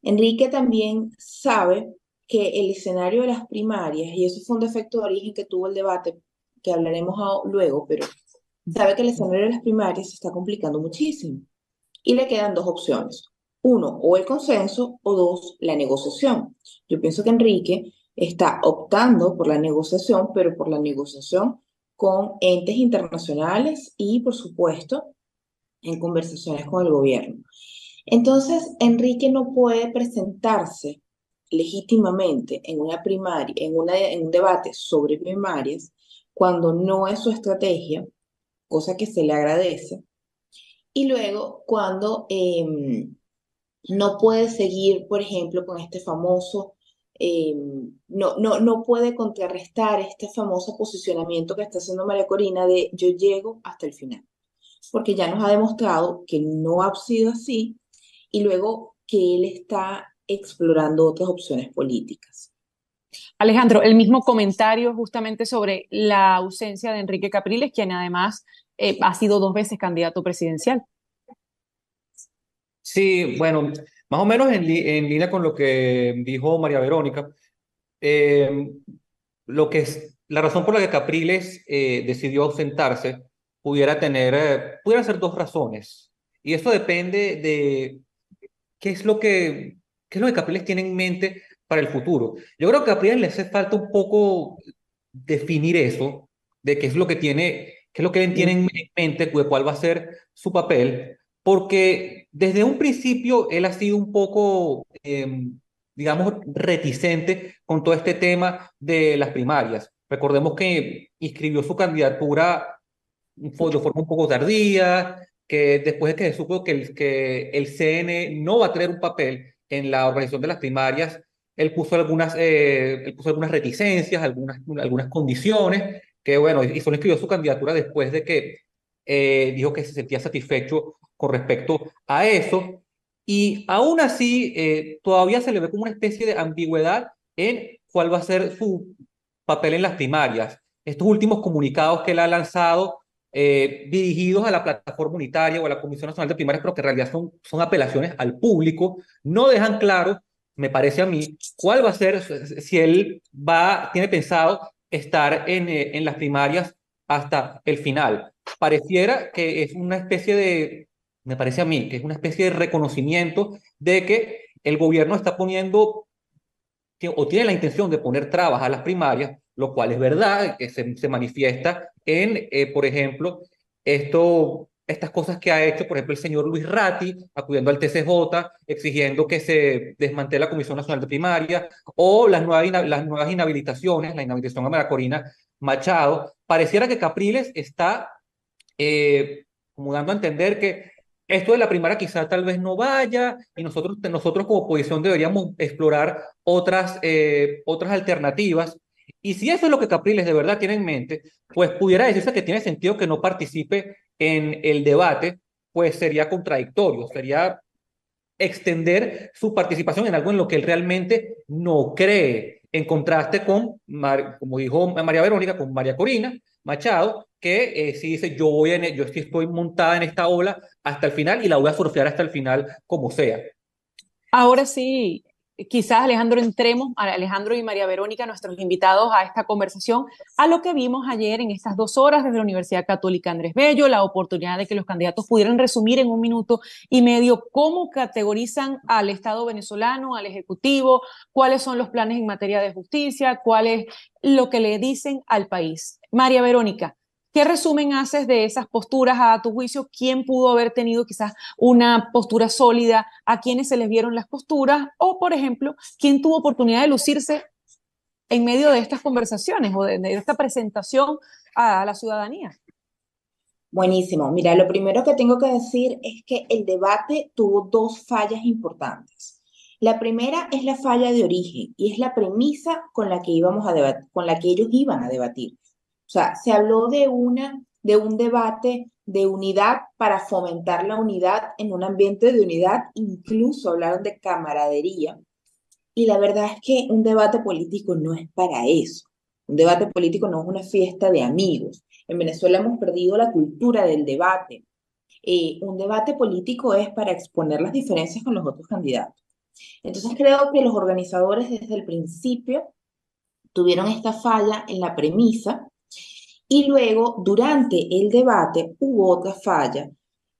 Enrique también sabe que el escenario de las primarias, y eso fue un defecto de origen que tuvo el debate, que hablaremos luego, pero sabe que el escenario de las primarias se está complicando muchísimo. Y le quedan dos opciones. Uno, o el consenso, o dos, la negociación. Yo pienso que Enrique está optando por la negociación, pero por la negociación con entes internacionales y, por supuesto, en conversaciones con el gobierno. Entonces, Enrique no puede presentarse legítimamente en una primaria, en un debate sobre primarias, cuando no es su estrategia, cosa que se le agradece, y luego cuando no puede seguir, por ejemplo, con este famoso, no puede contrarrestar este famoso posicionamiento que está haciendo María Corina de yo llego hasta el final, porque ya nos ha demostrado que no ha sido así y luego que él está explorando otras opciones políticas. Alejandro, el mismo comentario justamente sobre la ausencia de Enrique Capriles, quien además ha sido 2 veces candidato presidencial. Sí, bueno, más o menos en línea con lo que dijo María Verónica, eh, la razón por la que Capriles decidió ausentarse pudieran ser dos razones. Y eso depende de qué es lo que Capriles tiene en mente para el futuro. Yo creo que a Capriles le hace falta un poco definir eso, de qué es lo que él tiene en mente, de cuál va a ser su papel, porque desde un principio él ha sido un poco, digamos, reticente con todo este tema de las primarias. Recordemos que inscribió su candidatura de forma un poco tardía, que después de que se supo que el CN no va a tener un papel en la organización de las primarias, él puso algunas reticencias, algunas condiciones, que bueno, y solo inscribió su candidatura después de que dijo que se sentía satisfecho con respecto a eso. Y aún así, todavía se le ve como una especie de ambigüedad en cuál va a ser su papel en las primarias. Estos últimos comunicados que él ha lanzado dirigidos a la plataforma unitaria o a la Comisión Nacional de Primarias, pero que en realidad son apelaciones al público, no dejan claro, me parece a mí, cuál va a ser, si él tiene pensado estar en las primarias hasta el final. Pareciera que es una especie me parece a mí, que es una especie de reconocimiento de que el gobierno está poniendo o tiene la intención de poner trabas a las primarias, lo cual es verdad, que se manifiesta en, por ejemplo, estas cosas que ha hecho, por ejemplo, el señor Luis Ratti, acudiendo al TCJ, exigiendo que se desmantele la Comisión Nacional de Primaria, o las nuevas inhabilitaciones, la inhabilitación a María Corina Machado. Pareciera que Capriles está como dando a entender que esto de la primaria quizá tal vez no vaya y nosotros como oposición deberíamos explorar otras alternativas. Y si eso es lo que Capriles de verdad tiene en mente, pues pudiera decirse que tiene sentido que no participe en el debate, pues sería contradictorio, sería extender su participación en algo en lo que él realmente no cree, en contraste con, como dijo María Verónica, con María Corina Machado, que sí dice, yo sí estoy montada en esta ola hasta el final y la voy a surfear hasta el final como sea. Ahora sí, quizás Alejandro entremos, Alejandro y María Verónica, nuestros invitados a esta conversación, a lo que vimos ayer en estas 2 horas desde la Universidad Católica Andrés Bello, la oportunidad de que los candidatos pudieran resumir en 1 minuto y medio cómo categorizan al Estado venezolano, al Ejecutivo, cuáles son los planes en materia de justicia, cuál es lo que le dicen al país. María Verónica, ¿qué resumen haces de esas posturas a tu juicio? ¿Quién pudo haber tenido quizás una postura sólida? ¿A quiénes se les vieron las posturas? O, por ejemplo, ¿quién tuvo oportunidad de lucirse en medio de estas conversaciones o de esta presentación a la ciudadanía? Buenísimo. Mira, lo primero que tengo que decir es que el debate tuvo dos fallas importantes. La primera es la falla de origen y es la premisa con la que íbamos a debatir, con la que ellos iban a debatir. O sea, se habló de un debate de unidad para fomentar la unidad en un ambiente de unidad, incluso hablaron de camaradería. Y la verdad es que un debate político no es para eso. Un debate político no es una fiesta de amigos. En Venezuela hemos perdido la cultura del debate. Un debate político es para exponer las diferencias con los otros candidatos. Entonces creo que los organizadores desde el principio tuvieron esta falla en la premisa y luego durante el debate hubo otra falla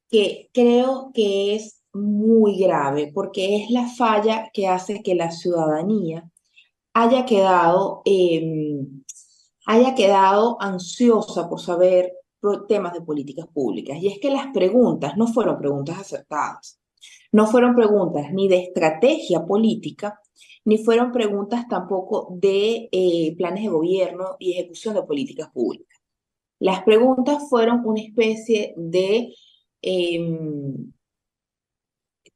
que creo que es muy grave porque es la falla que hace que la ciudadanía haya quedado, haya quedado ansiosa por saber temas de políticas públicas. Y es que las preguntas no fueron preguntas acertadas, no fueron preguntas ni de estrategia política, ni fueron preguntas tampoco de planes de gobierno y ejecución de políticas públicas. Las preguntas fueron una especie de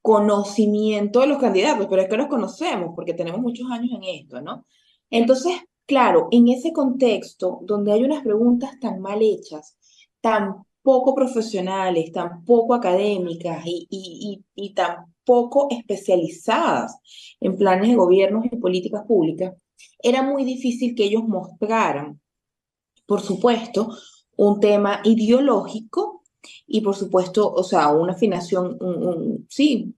conocimiento de los candidatos, pero es que los conocemos porque tenemos muchos años en esto, ¿no? Entonces, claro, en ese contexto donde hay unas preguntas tan mal hechas, tan poco profesionales, tan poco académicas y tan poco especializadas en planes de gobierno y políticas públicas, era muy difícil que ellos mostraran, por supuesto, un tema ideológico y por supuesto, o sea, una afinación, sí,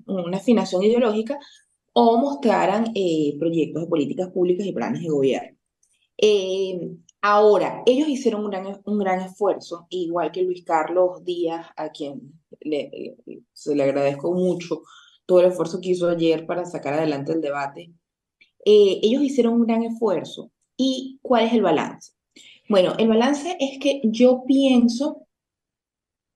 una afinación ideológica o mostraran proyectos de políticas públicas y planes de gobierno. Ahora, ellos hicieron un gran esfuerzo, igual que Luis Carlos Díaz, a quien se le agradezco mucho todo el esfuerzo que hizo ayer para sacar adelante el debate. Ellos hicieron un gran esfuerzo. ¿Y cuál es el balance? Bueno, el balance es que yo pienso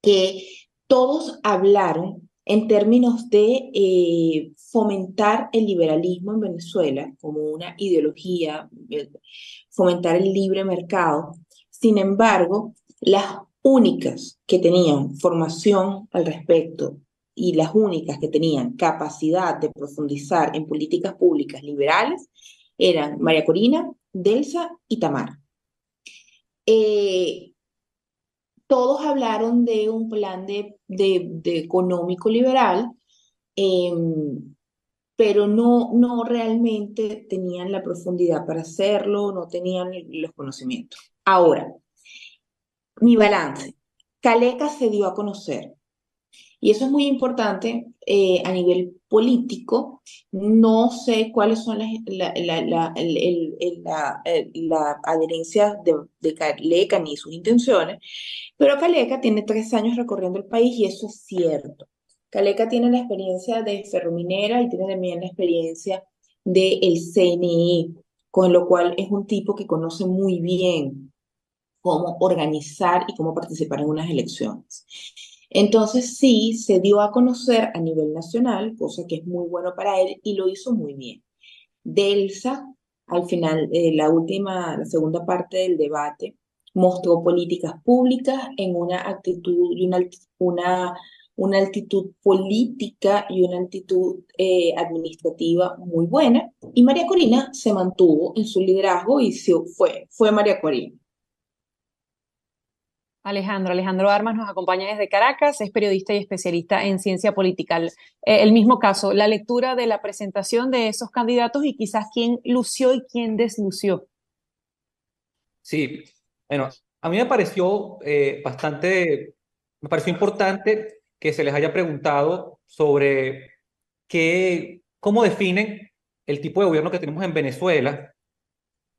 que todos hablaron en términos de fomentar el liberalismo en Venezuela como una ideología, fomentar el libre mercado. Sin embargo, las únicas que tenían formación al respecto y las únicas que tenían capacidad de profundizar en políticas públicas liberales eran María Corina, Delsa y Tamara. Todos hablaron de un plan de económico liberal, pero no realmente tenían la profundidad para hacerlo, no tenían los conocimientos. Ahora, mi balance. Caleca se dio a conocer Y eso es muy importante a nivel político. No sé cuáles son la adherencia de Caleca ni sus intenciones, pero Caleca tiene 3 años recorriendo el país y eso es cierto. Caleca tiene la experiencia de Ferrominera y tiene también la experiencia del CNI, con lo cual es un tipo que conoce muy bien cómo organizar y cómo participar en unas elecciones. Entonces sí, se dio a conocer a nivel nacional, cosa que es muy bueno para él y lo hizo muy bien. Delsa, al final, la segunda parte del debate, mostró políticas públicas en una actitud y una altitud política y una altitud administrativa muy buena. Y María Corina se mantuvo en su liderazgo y fue María Corina. Alejandro Armas nos acompaña desde Caracas, es periodista y especialista en ciencia política. El mismo caso, la lectura de la presentación de esos candidatos y quizás quién lució y quién deslució. Sí, bueno, a mí me pareció me pareció importante que se les haya preguntado sobre cómo definen el tipo de gobierno que tenemos en Venezuela,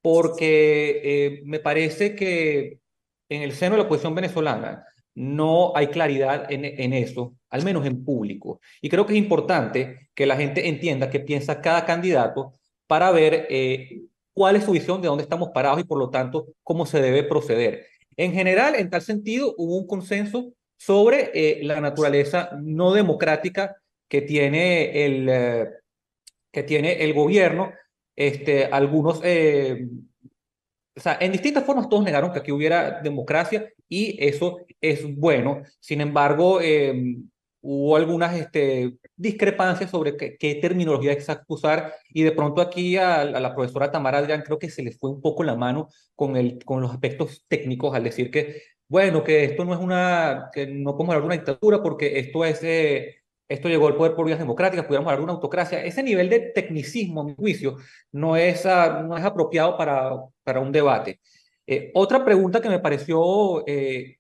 porque me parece que en el seno de la oposición venezolana no hay claridad en eso, al menos en público. Y creo que es importante que la gente entienda qué piensa cada candidato para ver cuál es su visión de dónde estamos parados y por lo tanto cómo se debe proceder. En general, en tal sentido, hubo un consenso sobre la naturaleza no democrática que tiene el gobierno. Algunos, o sea, en distintas formas todos negaron que aquí hubiera democracia y eso es bueno. Sin embargo, hubo algunas discrepancias sobre qué terminología exacta usar y de pronto aquí a la profesora Tamara Adrián creo que se le fue un poco la mano con los aspectos técnicos al decir que, bueno, que esto no es que no podemos hablar de una dictadura porque esto llegó al poder por vías democráticas, pudiéramos hablar de una autocracia. Ese nivel de tecnicismo, a mi juicio, no es apropiado para un debate. Otra pregunta que me pareció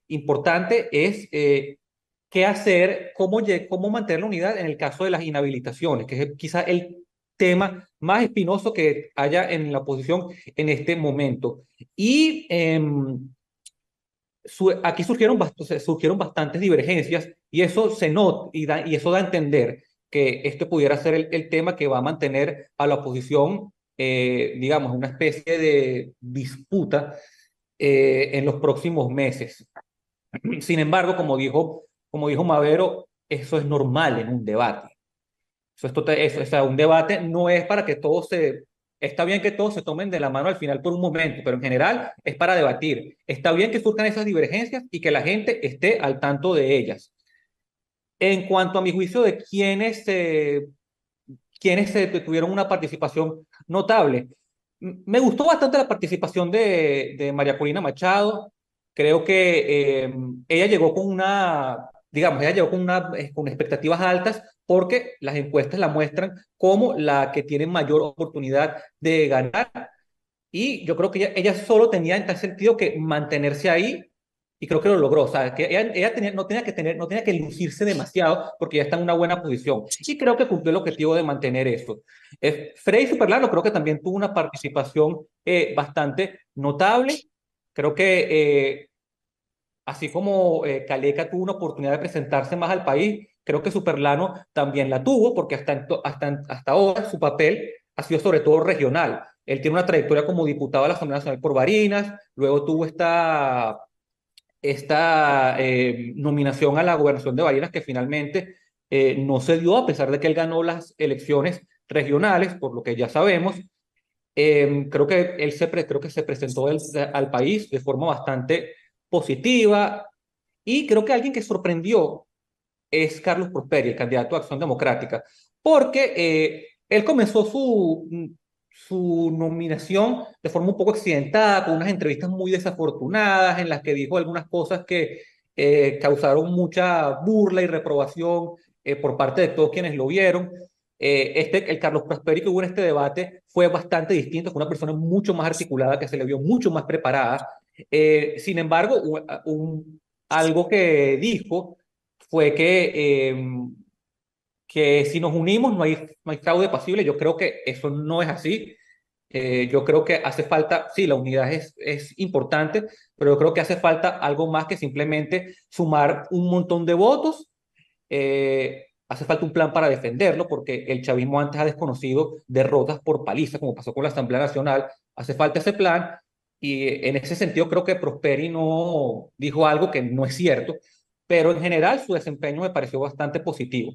importante es qué hacer, cómo mantener la unidad en el caso de las inhabilitaciones, que es quizá el tema más espinoso que haya en la oposición en este momento. Y aquí surgieron bastantes divergencias y eso se nota y eso da a entender que este pudiera ser el tema que va a mantener a la oposición, digamos, una especie de disputa en los próximos meses. Sin embargo, como dijo Mavero, eso es normal en un debate. O sea, un debate no es para que todos está bien que todos se tomen de la mano al final por un momento, pero en general es para debatir. Está bien que surjan esas divergencias y que la gente esté al tanto de ellas. En cuanto a mi juicio de quienes tuvieron una participación notable, me gustó bastante la participación de María Corina Machado. Creo que ella llegó digamos, ella llegó con expectativas altas porque las encuestas la muestran como la que tiene mayor oportunidad de ganar. Y yo creo que ella solo tenía en tal sentido que mantenerse ahí y creo que lo logró. O sea, que ella no tenía que lucirse demasiado porque ya está en una buena posición. Y creo que cumplió el objetivo de mantener eso. Frei Superlano creo que también tuvo una participación bastante notable. Creo que así como Caleca tuvo una oportunidad de presentarse más al país, creo que Superlano también la tuvo, porque hasta ahora su papel ha sido sobre todo regional. Él tiene una trayectoria como diputado de la Asamblea Nacional por Barinas, luego tuvo esta nominación a la gobernación de Barinas que finalmente no se dio a pesar de que él ganó las elecciones regionales, por lo que ya sabemos. Creo que se presentó al país de forma bastante positiva y creo que alguien que sorprendió es Carlos Prosperi, el candidato a Acción Democrática, porque él comenzó su nominación de forma un poco accidentada, con unas entrevistas muy desafortunadas en las que dijo algunas cosas que causaron mucha burla y reprobación por parte de todos quienes lo vieron. El Carlos Prosperi que hubo en este debate fue bastante distinto, fue una persona mucho más articulada, que se le vio mucho más preparada. Sin embargo, algo que dijo fue que si nos unimos no hay fraude pasible. Yo creo que eso no es así. Yo creo que hace falta, sí, la unidad es importante, pero yo creo que hace falta algo más que simplemente sumar un montón de votos. Hace falta un plan para defenderlo, porque el chavismo antes ha desconocido derrotas por paliza, como pasó con la Asamblea Nacional. Hace falta ese plan, y en ese sentido creo que Prosperi no dijo algo que no es cierto, pero en general su desempeño me pareció bastante positivo.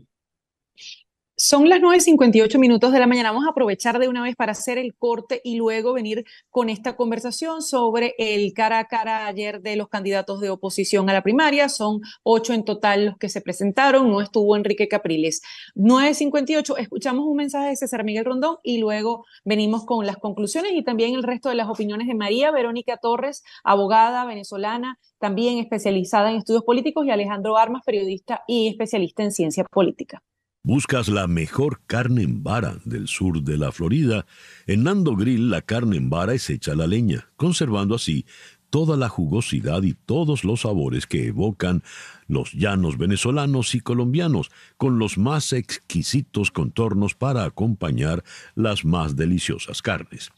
Son las 9:58 de la mañana. Vamos a aprovechar de una vez para hacer el corte y luego venir con esta conversación sobre el cara a cara ayer de los candidatos de oposición a la primaria. Son 8 en total los que se presentaron. No estuvo Enrique Capriles. 9:58. Escuchamos un mensaje de César Miguel Rondón y luego venimos con las conclusiones y también el resto de las opiniones de María Verónica Torres, abogada venezolana, también especializada en estudios políticos, y Alejandro Armas, periodista y especialista en ciencia política. ¿Buscas la mejor carne en vara del sur de la Florida? En Nando Grill la carne en vara es hecha a la leña, conservando así toda la jugosidad y todos los sabores que evocan los llanos venezolanos y colombianos, con los más exquisitos contornos para acompañar las más deliciosas carnes.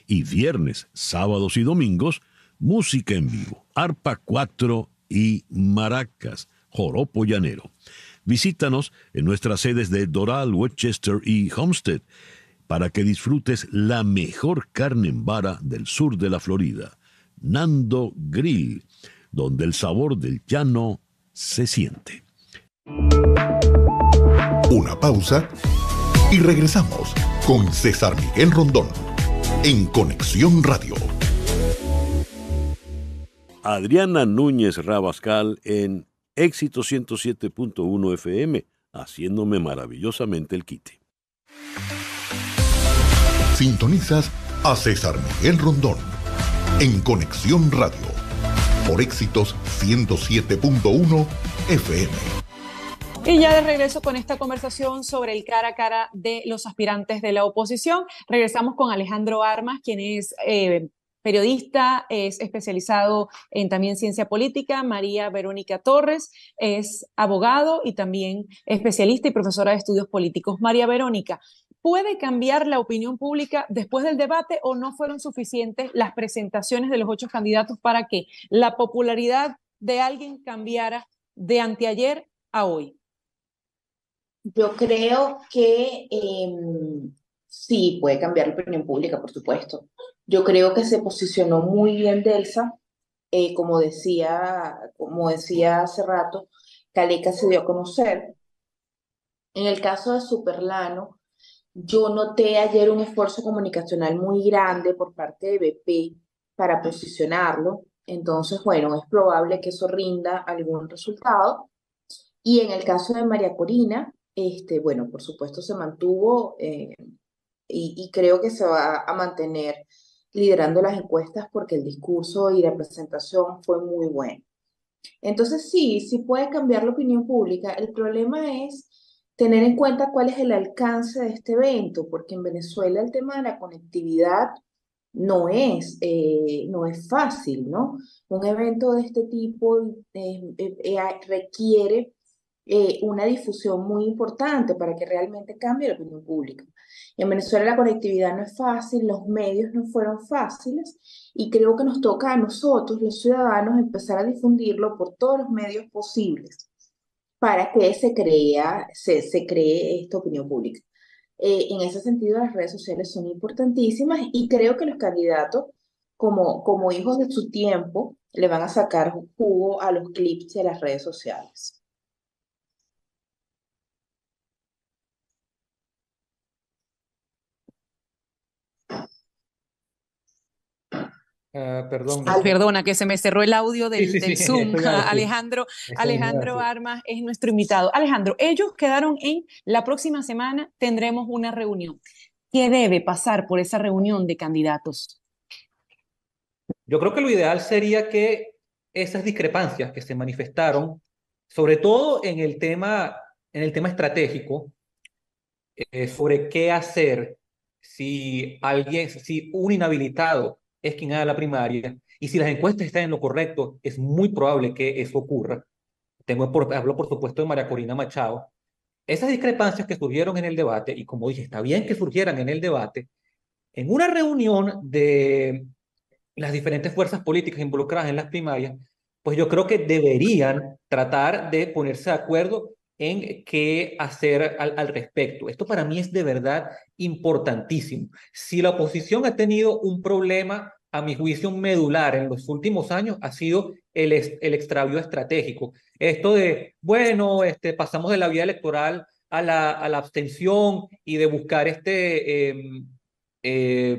Y viernes, sábados y domingos, música en vivo, arpa 4 y maracas, joropo llanero. Visítanos en nuestras sedes de Doral, Westchester y Homestead para que disfrutes la mejor carne en vara del sur de la Florida. Nando Grill, donde el sabor del llano se siente. Una pausa y regresamos con César Miguel Rondón en Conexión Radio. Adriana Núñez Rabascal en Éxito 107.1 FM, haciéndome maravillosamente el quite. Sintonizas a César Miguel Rondón en Conexión Radio por Éxitos 107.1 FM. Y ya de regreso con esta conversación sobre el cara a cara de los aspirantes de la oposición, regresamos con Alejandro Armas, quien es periodista, es especializado en también ciencia política. María Verónica Torres es abogado y también especialista y profesora de estudios políticos. María Verónica, ¿puede cambiar la opinión pública después del debate o no fueron suficientes las presentaciones de los 8 candidatos para que la popularidad de alguien cambiara de anteayer a hoy? Yo creo que sí, puede cambiar la opinión pública, por supuesto. Yo creo que se posicionó muy bien Delsa, como decía hace rato, Caleca se dio a conocer. En el caso de Superlano, yo noté ayer un esfuerzo comunicacional muy grande por parte de BP para posicionarlo. Entonces, bueno, es probable que eso rinda algún resultado. Y en el caso de María Corina, bueno, por supuesto se mantuvo y creo que se va a mantener liderando las encuestas porque el discurso y la presentación fue muy bueno. Entonces sí puede cambiar la opinión pública. El problema es tener en cuenta cuál es el alcance de este evento, porque en Venezuela el tema de la conectividad no es fácil, ¿no? Un evento de este tipo requiere una difusión muy importante para que realmente cambie la opinión pública. En Venezuela la conectividad no es fácil, los medios no fueron fáciles y creo que nos toca a nosotros, los ciudadanos, empezar a difundirlo por todos los medios posibles para que se cree esta opinión pública. En ese sentido, las redes sociales son importantísimas y creo que los candidatos, como hijos de su tiempo, le van a sacar jugo a los clips de las redes sociales. Perdón. Perdona, que se me cerró el audio del Zoom. Alejandro Eso Armas es nuestro invitado. Alejandro, ellos quedaron la próxima semana tendremos una reunión. ¿Qué debe pasar por esa reunión de candidatos? Yo creo que lo ideal sería que esas discrepancias que se manifestaron, sobre todo en el tema estratégico, sobre qué hacer si un inhabilitado es quien haga la primaria, y si las encuestas están en lo correcto, es muy probable que eso ocurra. hablo por supuesto de María Corina Machado. Esas discrepancias que surgieron en el debate, y como dije, está bien que surgieran en el debate, en una reunión de las diferentes fuerzas políticas involucradas en las primarias, pues yo creo que deberían tratar de ponerse de acuerdo en qué hacer al respecto. Esto para mí es de verdad importantísimo. Si la oposición ha tenido un problema, a mi juicio, medular en los últimos años, ha sido el extravío estratégico. Esto de, bueno, pasamos de la vía electoral a la abstención y de buscar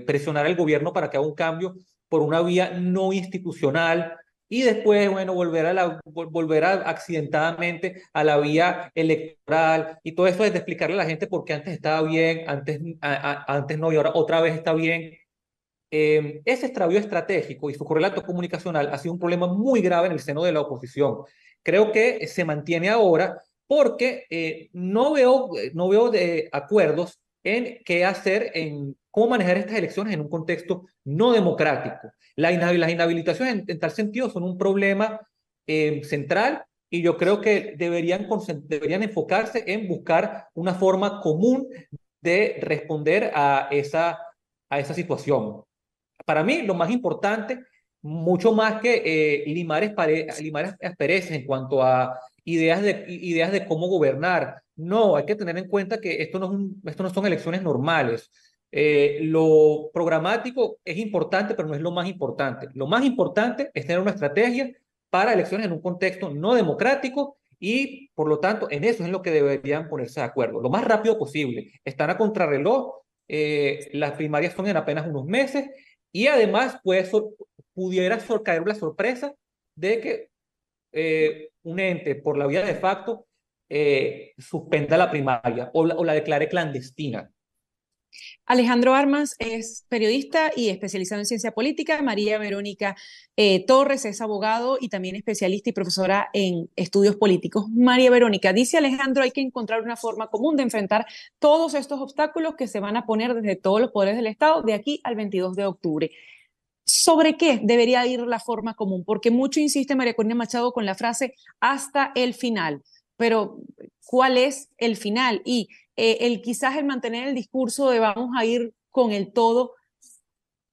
presionar al gobierno para que haga un cambio por una vía no institucional y después, bueno, volver accidentadamente a la vía electoral y todo eso es de explicarle a la gente por qué antes estaba bien, antes no y ahora otra vez está bien. Ese extravío estratégico y su correlato comunicacional ha sido un problema muy grave en el seno de la oposición. Creo que se mantiene ahora porque no veo de acuerdos en qué hacer, en cómo manejar estas elecciones en un contexto no democrático. Las inhabilitaciones en tal sentido son un problema central y yo creo que deberían enfocarse en buscar una forma común de responder a esa situación. Para mí, lo más importante, mucho más que limar asperezas en cuanto a ideas de cómo gobernar. No, hay que tener en cuenta que esto no son elecciones normales. Lo programático es importante, pero no es lo más importante. Lo más importante es tener una estrategia para elecciones en un contexto no democrático y, por lo tanto, en eso es en lo que deberían ponerse de acuerdo. Lo más rápido posible. Están a contrarreloj. Las primarias son en apenas unos meses y además pudiera caer la sorpresa de que un ente por la vía de facto suspenda la primaria o la declare clandestina. Alejandro Armas es periodista y especializado en ciencia política. María Verónica Torres es abogado y también especialista y profesora en estudios políticos. María Verónica, dice Alejandro, hay que encontrar una forma común de enfrentar todos estos obstáculos que se van a poner desde todos los poderes del Estado de aquí al 22 de octubre. ¿Sobre qué debería ir la forma común? Porque mucho insiste María Corina Machado con la frase hasta el final. Pero, ¿cuál es el final? Y quizás el mantener el discurso de vamos a ir con el todo,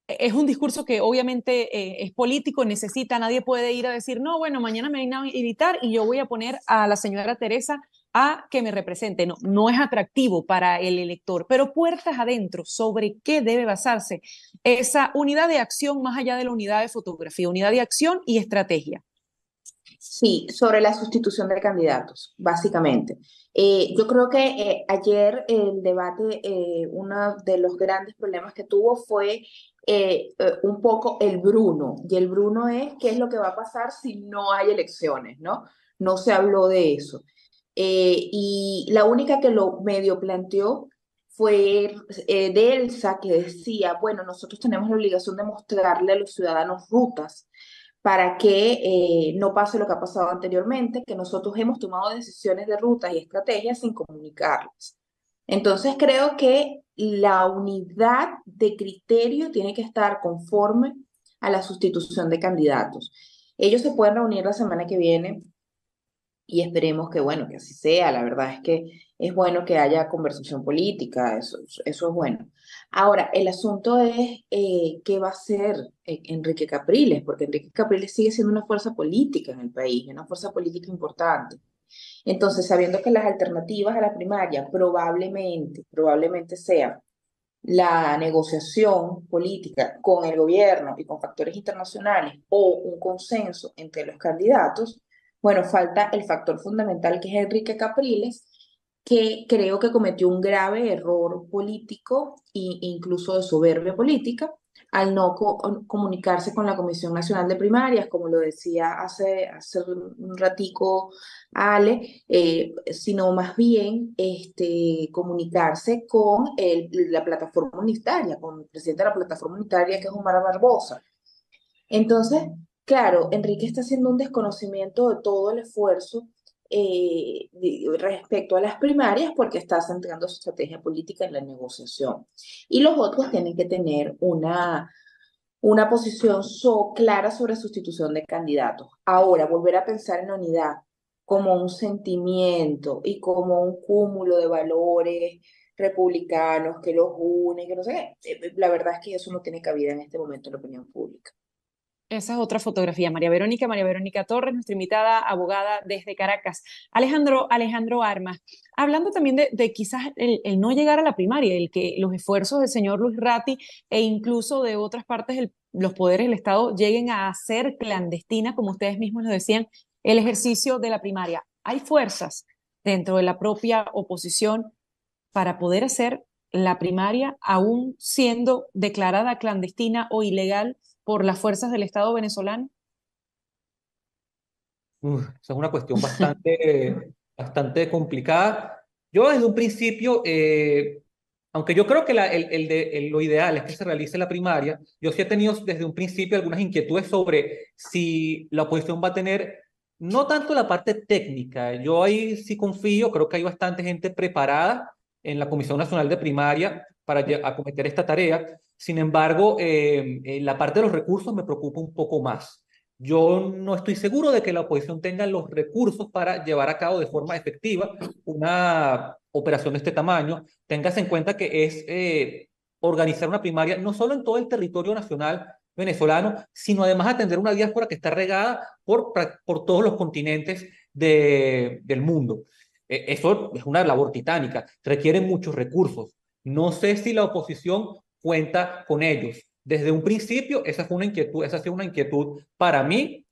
es un discurso que obviamente es político, nadie puede ir a decir, no, bueno, mañana me van a invitar y yo voy a poner a la señora Teresa a que me represente. No, no es atractivo para el elector, pero puertas adentro, ¿sobre qué debe basarse esa unidad de acción más allá de la unidad de fotografía, unidad de acción y estrategia? Sí, sobre la sustitución de candidatos, básicamente. Yo creo que ayer el debate, uno de los grandes problemas que tuvo fue un poco el Bruno. Y el Bruno es qué es lo que va a pasar si no hay elecciones, ¿no? No se habló de eso. Y la única que lo medio planteó fue Delsa, que decía, bueno, nosotros tenemos la obligación de mostrarle a los ciudadanos rutas para que no pase lo que ha pasado anteriormente, que nosotros hemos tomado decisiones de rutas y estrategias sin comunicarlas. Entonces creo que la unidad de criterio tiene que estar conforme a la sustitución de candidatos. Ellos se pueden reunir la semana que viene y esperemos que, bueno, que así sea. La verdad es que es bueno que haya conversación política, eso es bueno. Ahora, el asunto es qué va a hacer Enrique Capriles, porque Enrique Capriles sigue siendo una fuerza política en el país, una fuerza política importante. Entonces, sabiendo que las alternativas a la primaria probablemente sean la negociación política con el gobierno y con factores internacionales o un consenso entre los candidatos, bueno, falta el factor fundamental que es Enrique Capriles, que creo que cometió un grave error político e incluso de soberbia política al no comunicarse con la Comisión Nacional de Primarias, como lo decía hace un ratico Ale, sino más bien comunicarse con la plataforma unitaria, con el presidente de la plataforma unitaria, que es Omar Barbosa. Entonces, claro, Enrique está haciendo un desconocimiento de todo el esfuerzo respecto a las primarias porque está centrando su estrategia política en la negociación. Y los otros tienen que tener una posición clara sobre sustitución de candidatos. Ahora, volver a pensar en la unidad como un sentimiento y como un cúmulo de valores republicanos que los unen, que no sé qué. La verdad es que eso no tiene cabida en este momento en la opinión pública. Esa es otra fotografía. María Verónica Torres, nuestra invitada abogada desde Caracas. Alejandro Armas, hablando también de quizás el no llegar a la primaria, el que los esfuerzos del señor Luis Ratti e incluso de otras partes los poderes del Estado lleguen a hacer clandestina, como ustedes mismos lo decían, el ejercicio de la primaria. Hay fuerzas dentro de la propia oposición para poder hacer la primaria aún siendo declarada clandestina o ilegal por las fuerzas del Estado venezolano? Esa es una cuestión bastante complicada. Yo desde un principio, aunque yo creo que lo ideal es que se realice la primaria, yo sí he tenido desde un principio algunas inquietudes sobre si la oposición va a tener, no tanto la parte técnica, yo ahí sí confío, creo que hay bastante gente preparada en la Comisión Nacional de Primaria para acometer esta tarea. Sin embargo, la parte de los recursos me preocupa un poco más. Yo no estoy seguro de que la oposición tenga los recursos para llevar a cabo de forma efectiva una operación de este tamaño. Téngase en cuenta que es organizar una primaria no solo en todo el territorio nacional venezolano, sino además atender una diáspora que está regada por todos los continentes del mundo. Eso es una labor titánica, requiere muchos recursos. No sé si la oposición cuenta con ellos. Desde un principio, esa fue una inquietud, esa ha sido una inquietud para mí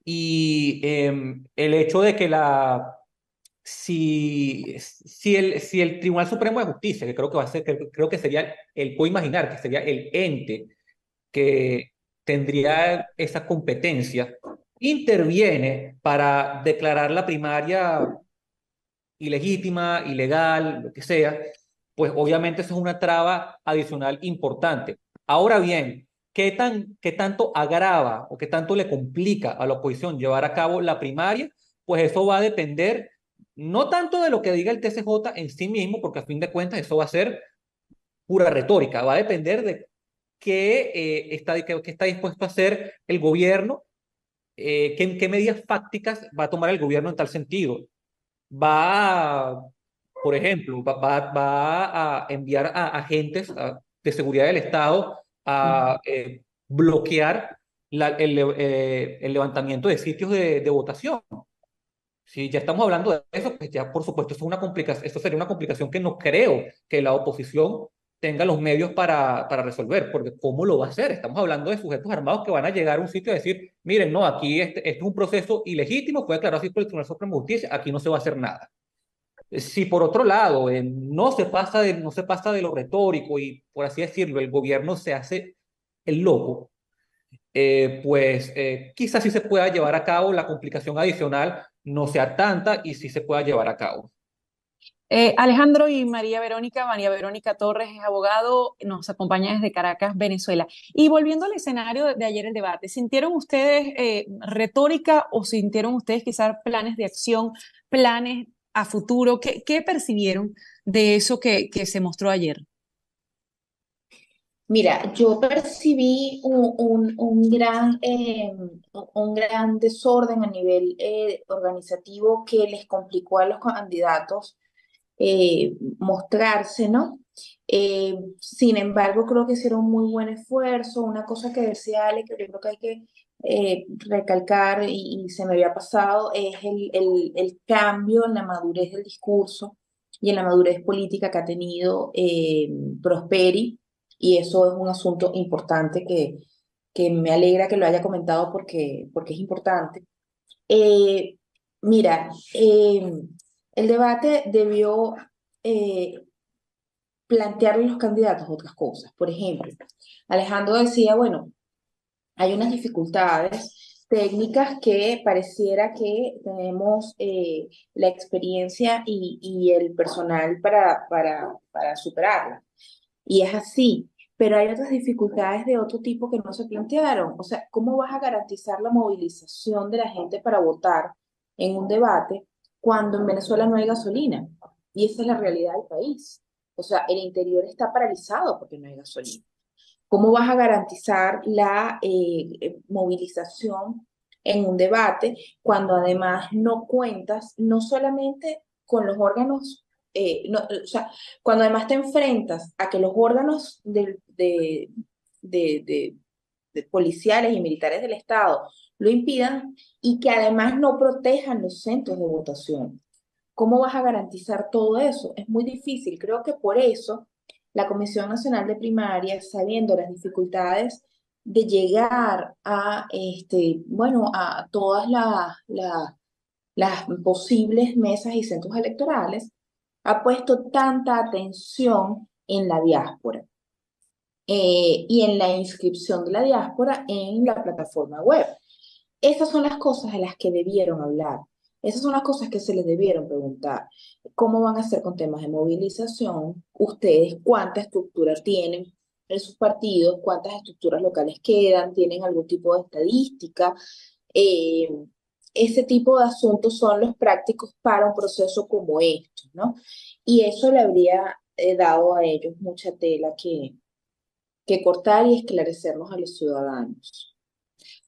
y el hecho de que si el Tribunal Supremo de Justicia, que creo que va a ser, que creo que sería, puedo imaginar que sería el ente que tendría esa competencia, interviene para declarar la primaria ilegítima, ilegal, lo que sea, pues obviamente eso es una traba adicional importante. Ahora bien, qué tanto agrava o qué tanto le complica a la oposición llevar a cabo la primaria? Pues eso va a depender no tanto de lo que diga el TCJ en sí mismo, porque a fin de cuentas eso va a ser pura retórica, va a depender de qué está dispuesto a hacer el gobierno, qué medidas fácticas va a tomar el gobierno en tal sentido. Va, por ejemplo, va a enviar a agentes de seguridad del Estado a bloquear el levantamiento de sitios de votación. Si ya estamos hablando de eso, pues ya por supuesto eso es una complicación, esto sería una complicación que no creo que la oposición tenga los medios para resolver, porque ¿cómo lo va a hacer? Estamos hablando de sujetos armados que van a llegar a un sitio y decir, miren, no, aquí este es un proceso ilegítimo, fue declarado así por el Tribunal Supremo de Justicia, aquí no se va a hacer nada. Si por otro lado no se pasa de lo retórico y, por así decirlo, el gobierno se hace el loco, pues quizás sí se pueda llevar a cabo, la complicación adicional no sea tanta y sí se pueda llevar a cabo. Alejandro y María Verónica Torres es abogado, nos acompaña desde Caracas, Venezuela. Y volviendo al escenario de ayer el debate, ¿sintieron ustedes retórica o sintieron ustedes quizás planes de acción, planes a futuro? ¿Qué percibieron de eso que se mostró ayer? Mira, yo percibí un gran desorden a nivel organizativo que les complicó a los candidatos mostrarse, ¿no? Sin embargo, creo que hicieron un muy buen esfuerzo. Una cosa que decía Ale, que yo creo que hay que recalcar y se me había pasado, es el cambio en la madurez del discurso y en la madurez política que ha tenido Prosperi, y eso es un asunto importante que me alegra que lo haya comentado porque es importante. Eh, Mira, el debate debió plantearle a los candidatos otras cosas. Por ejemplo, Alejandro decía, bueno, hay unas dificultades técnicas que pareciera que tenemos la experiencia y el personal para superarla. Y es así, pero hay otras dificultades de otro tipo que no se plantearon. O sea, ¿cómo vas a garantizar la movilización de la gente para votar en un debate cuando en Venezuela no hay gasolina? Y esa es la realidad del país. O sea, el interior está paralizado porque no hay gasolina. ¿Cómo vas a garantizar la movilización en un debate cuando además no cuentas no solamente con los órganos, o sea, cuando además te enfrentas a que los órganos de policiales y militares del Estado lo impidan y que además no protejan los centros de votación. ¿Cómo vas a garantizar todo eso? Es muy difícil. Creo que por eso la Comisión Nacional de Primarias, sabiendo las dificultades de llegar a, bueno, a todas las posibles mesas y centros electorales, ha puesto tanta atención en la diáspora y en la inscripción de la diáspora en la plataforma web. Esas son las cosas de las que debieron hablar. Esas son las cosas que se les debieron preguntar. ¿Cómo van a hacer con temas de movilización? ¿Ustedes cuánta estructura tienen en sus partidos? ¿Cuántas estructuras locales quedan? ¿Tienen algún tipo de estadística? Ese tipo de asuntos son los prácticos para un proceso como este, ¿no? Y eso le habría dado a ellos mucha tela que cortar y esclarecernos a los ciudadanos.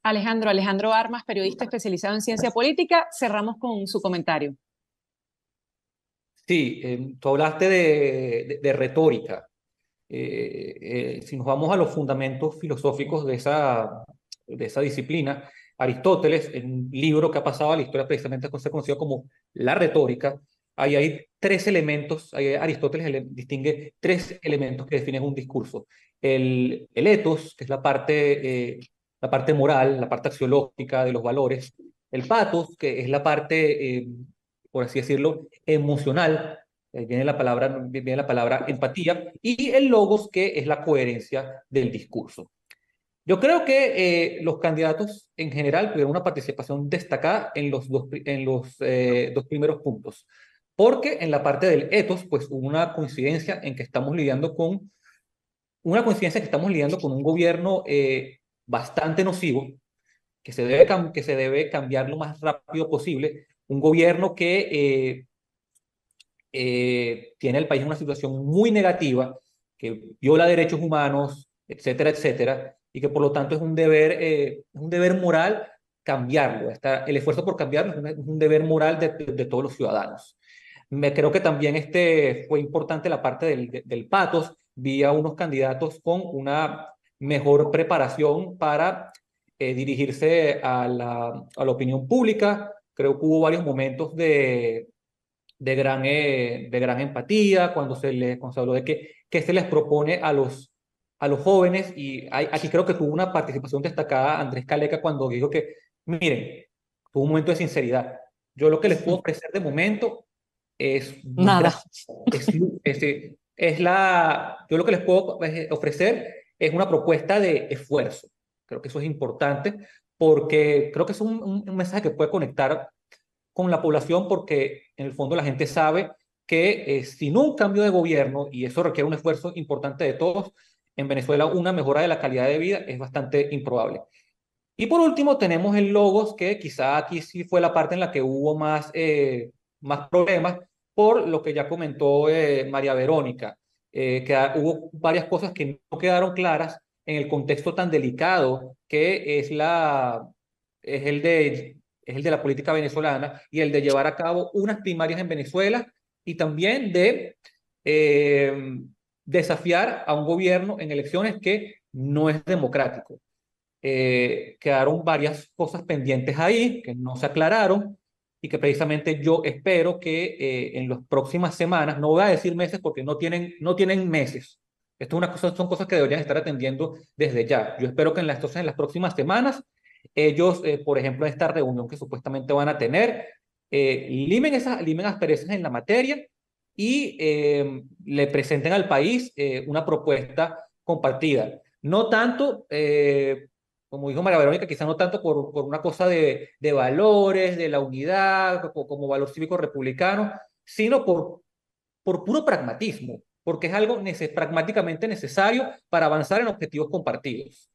Alejandro Armas, periodista especializado en ciencia política, cerramos con su comentario. Sí, tú hablaste de retórica. Si nos vamos a los fundamentos filosóficos de esa disciplina, Aristóteles, en un libro que ha pasado a la historia precisamente se conocido como la retórica, ahí hay tres elementos, Aristóteles distingue tres elementos que definen un discurso. El ethos, que es la parte moral, la parte axiológica de los valores. El pathos, que es la parte, por así decirlo, emocional, viene la palabra empatía, y el logos, que es la coherencia del discurso. Yo creo que los candidatos en general tuvieron una participación destacada en los dos primeros puntos, porque en la parte del ethos, pues hubo una coincidencia en que estamos lidiando con un gobierno bastante nocivo, que se debe cambiar lo más rápido posible, un gobierno que tiene el país en una situación muy negativa, que viola derechos humanos, etcétera, etcétera, y que por lo tanto es un deber moral cambiarlo. El esfuerzo por cambiarlo es un deber moral de todos los ciudadanos. Creo que también fue importante la parte del pathos. Vi a unos candidatos con una mejor preparación para dirigirse a la opinión pública. Creo que hubo varios momentos de gran empatía, cuando se habló de qué se les propone a los jóvenes, y aquí creo que tuvo una participación destacada Andrés Caleca cuando dijo que, miren, tuvo un momento de sinceridad. Yo lo que les puedo ofrecer de momento es nada. Yo lo que les puedo ofrecer es una propuesta de esfuerzo. Creo que eso es importante porque creo que es un mensaje que puede conectar con la población, porque en el fondo la gente sabe que sin un cambio de gobierno, y eso requiere un esfuerzo importante de todos, en Venezuela una mejora de la calidad de vida es bastante improbable. Y por último tenemos el logos, que quizá aquí sí fue la parte en la que hubo más problemas, por lo que ya comentó María Verónica, que hubo varias cosas que no quedaron claras en el contexto tan delicado que es el de la política venezolana, y el de llevar a cabo unas primarias en Venezuela, y también de desafiar a un gobierno en elecciones que no es democrático. Quedaron varias cosas pendientes ahí que no se aclararon, y que precisamente yo espero que en las próximas semanas, no voy a decir meses porque no tienen meses, son cosas que deberían estar atendiendo desde ya. Yo espero que en las próximas semanas ellos, por ejemplo, en esta reunión que supuestamente van a tener, limen asperezas en la materia y le presenten al país una propuesta compartida. No tanto, como dijo María Verónica, quizá no tanto por una cosa de valores, de la unidad, como valor cívico republicano, sino por puro pragmatismo, porque es algo pragmáticamente necesario para avanzar en objetivos compartidos.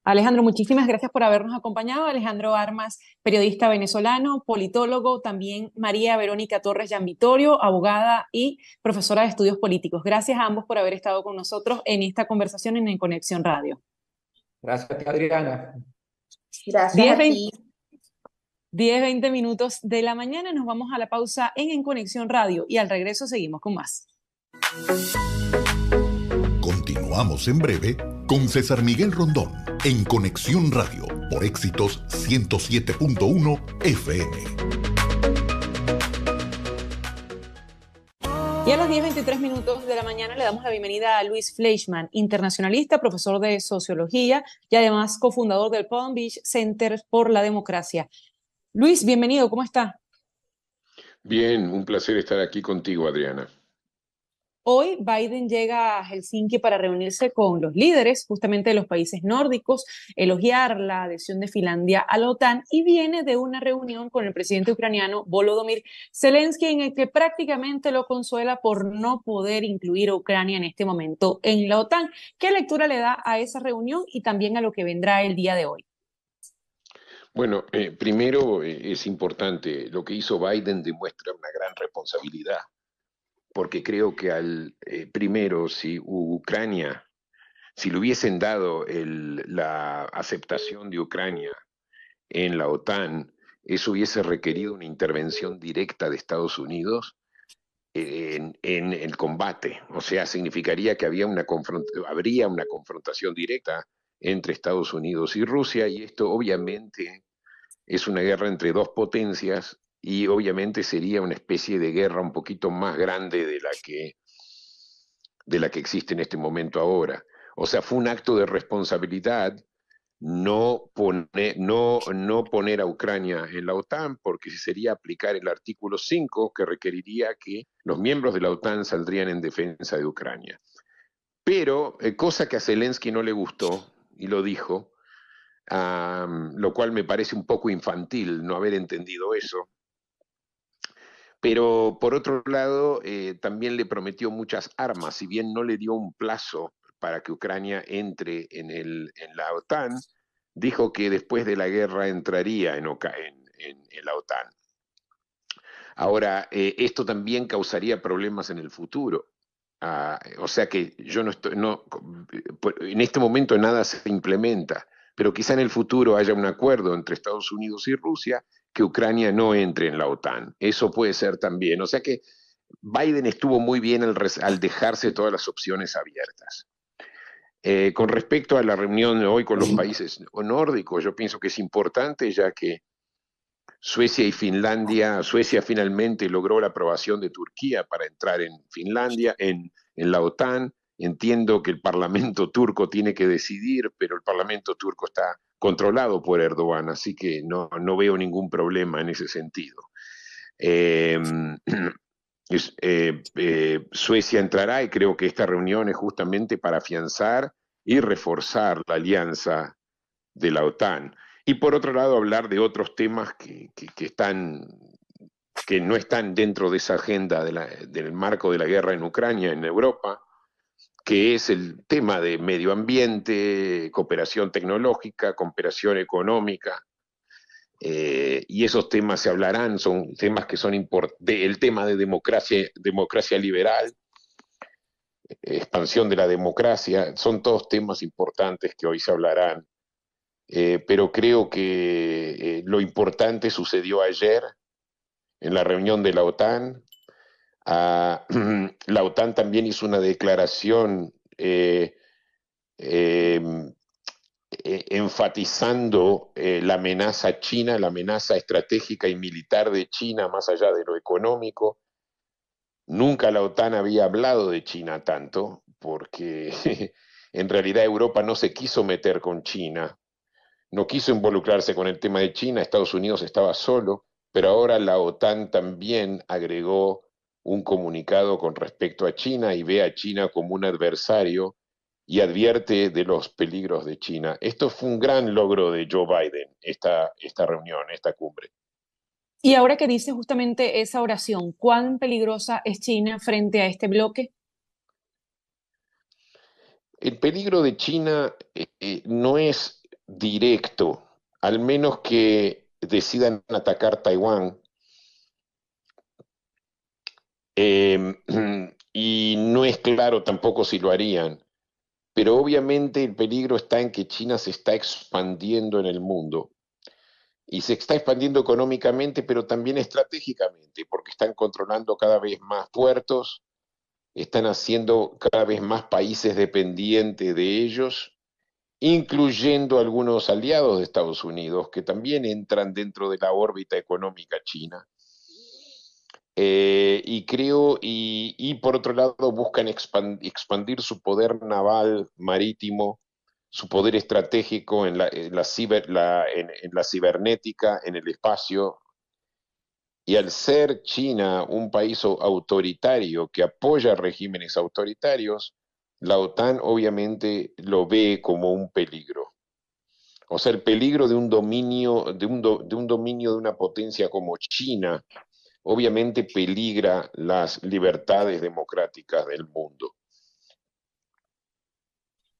Alejandro, muchísimas gracias por habernos acompañado. Alejandro Armas, periodista venezolano, politólogo, también María Verónica Torres Gianvittorio, abogada y profesora de estudios políticos. Gracias a ambos por haber estado con nosotros en esta conversación en Conexión Radio. Gracias, Adriana. Gracias 10, a 20, ti. 20 minutos de la mañana, nos vamos a la pausa en Conexión Radio y al regreso seguimos con más. Continuamos en breve con César Miguel Rondón en Conexión Radio por Éxitos 107.1 FM. Y a las 10:23 minutos de la mañana le damos la bienvenida a Luis Fleischmann, internacionalista, profesor de sociología y además cofundador del Palm Beach Center por la Democracia. Luis, bienvenido, ¿cómo está? Bien, un placer estar aquí contigo, Adriana. Hoy Biden llega a Helsinki para reunirse con los líderes justamente de los países nórdicos, elogiar la adhesión de Finlandia a la OTAN y viene de una reunión con el presidente ucraniano Volodymyr Zelensky en el que prácticamente lo consuela por no poder incluir a Ucrania en este momento en la OTAN. ¿Qué lectura le da a esa reunión y también a lo que vendrá el día de hoy? Bueno, primero es importante, lo que hizo Biden demuestra una gran responsabilidad, porque creo que primero, si Ucrania, si le hubiesen dado la aceptación de Ucrania en la OTAN, eso hubiese requerido una intervención directa de Estados Unidos en el combate. O sea, significaría que habría una confrontación directa entre Estados Unidos y Rusia, y esto obviamente es una guerra entre dos potencias, y obviamente sería una especie de guerra un poquito más grande de la que existe en este momento ahora. O sea, fue un acto de responsabilidad no poner a Ucrania en la OTAN, porque sería aplicar el artículo 5, que requeriría que los miembros de la OTAN saldrían en defensa de Ucrania. Pero, cosa que a Zelensky no le gustó, y lo dijo, lo cual me parece un poco infantil no haber entendido eso. Pero por otro lado, también le prometió muchas armas, si bien no le dio un plazo para que Ucrania entre en la OTAN, dijo que después de la guerra entraría en la OTAN. Ahora, esto también causaría problemas en el futuro. O sea que yo en este momento nada se implementa, pero quizá en el futuro haya un acuerdo entre Estados Unidos y Rusia que Ucrania no entre en la OTAN. Eso puede ser también. O sea que Biden estuvo muy bien al dejarse todas las opciones abiertas. Con respecto a la reunión de hoy con los países nórdicos, yo pienso que es importante, ya que Suecia finalmente logró la aprobación de Turquía para entrar en Finlandia, en la OTAN. Entiendo que el Parlamento turco tiene que decidir, pero el Parlamento turco está controlado por Erdogan, así que no veo ningún problema en ese sentido. Suecia entrará, y creo que esta reunión es justamente para afianzar y reforzar la alianza de la OTAN. Y por otro lado, hablar de otros temas que no están dentro de esa agenda del marco de la guerra en Ucrania, en Europa, que es el tema de medio ambiente, cooperación tecnológica, cooperación económica. Y esos temas se hablarán, son temas que son importantes. El tema de democracia liberal, expansión de la democracia, son todos temas importantes que hoy se hablarán. Pero creo que lo importante sucedió ayer en la reunión de la OTAN. La OTAN también hizo una declaración enfatizando la amenaza china, la amenaza estratégica y militar de China más allá de lo económico. Nunca la OTAN había hablado de China tanto, porque en realidad Europa no se quiso meter con China, no quiso involucrarse con el tema de China, Estados Unidos estaba solo, pero ahora la OTAN también agregó un comunicado con respecto a China y ve a China como un adversario y advierte de los peligros de China. Esto fue un gran logro de Joe Biden, esta reunión, esta cumbre. Y ahora que dice justamente esa oración, ¿cuán peligrosa es China frente a este bloque? El peligro de China no es directo, al menos que decidan atacar Taiwán. Y no es claro tampoco si lo harían. pero obviamente el peligro está en que China se está expandiendo en el mundo y se está expandiendo económicamente, pero también estratégicamente, porque están controlando cada vez más puertos, están haciendo cada vez más países dependientes de ellos, incluyendo algunos aliados de Estados Unidos que también entran dentro de la órbita económica china. Y por otro lado buscan expandir su poder naval, marítimo, su poder estratégico en la cibernética, en el espacio. Y al ser China un país autoritario que apoya regímenes autoritarios, la OTAN obviamente lo ve como un peligro. O sea, el peligro de un dominio, de un dominio de una potencia como China, obviamente peligra las libertades democráticas del mundo.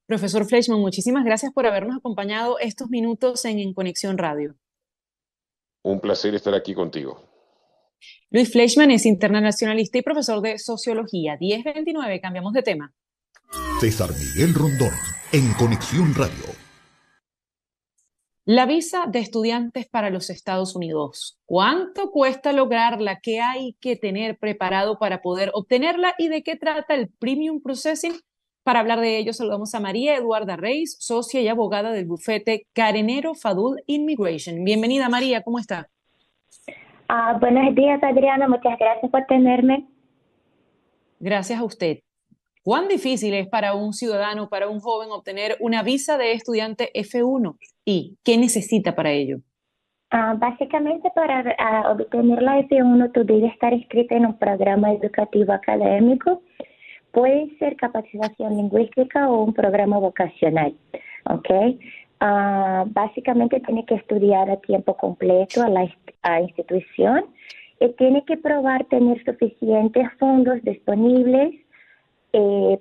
Profesor Fleischmann, muchísimas gracias por habernos acompañado estos minutos en Conexión Radio. Un placer estar aquí contigo. Luis Fleischmann es internacionalista y profesor de Sociología. 1029, cambiamos de tema. César Miguel Rondón, en Conexión Radio. La visa de estudiantes para los Estados Unidos. ¿Cuánto cuesta lograrla? ¿Qué hay que tener preparado para poder obtenerla? ¿Y de qué trata el Premium Processing? Para hablar de ello, saludamos a María Eduarda Reis, socia y abogada del bufete Carenero Fadul Immigration. Bienvenida, María, ¿cómo está? Buenos días, Adriana. Muchas gracias por tenerme. Gracias a usted. ¿Cuán difícil es para un ciudadano, para un joven, obtener una visa de estudiante F1? ¿Y qué necesita para ello? Básicamente, para obtener la F1, tú debes estar inscrita en un programa educativo académico. Puede ser capacitación lingüística o un programa vocacional. ¿Ok? Básicamente, tiene que estudiar a tiempo completo a la institución y tiene que probar tener suficientes fondos disponibles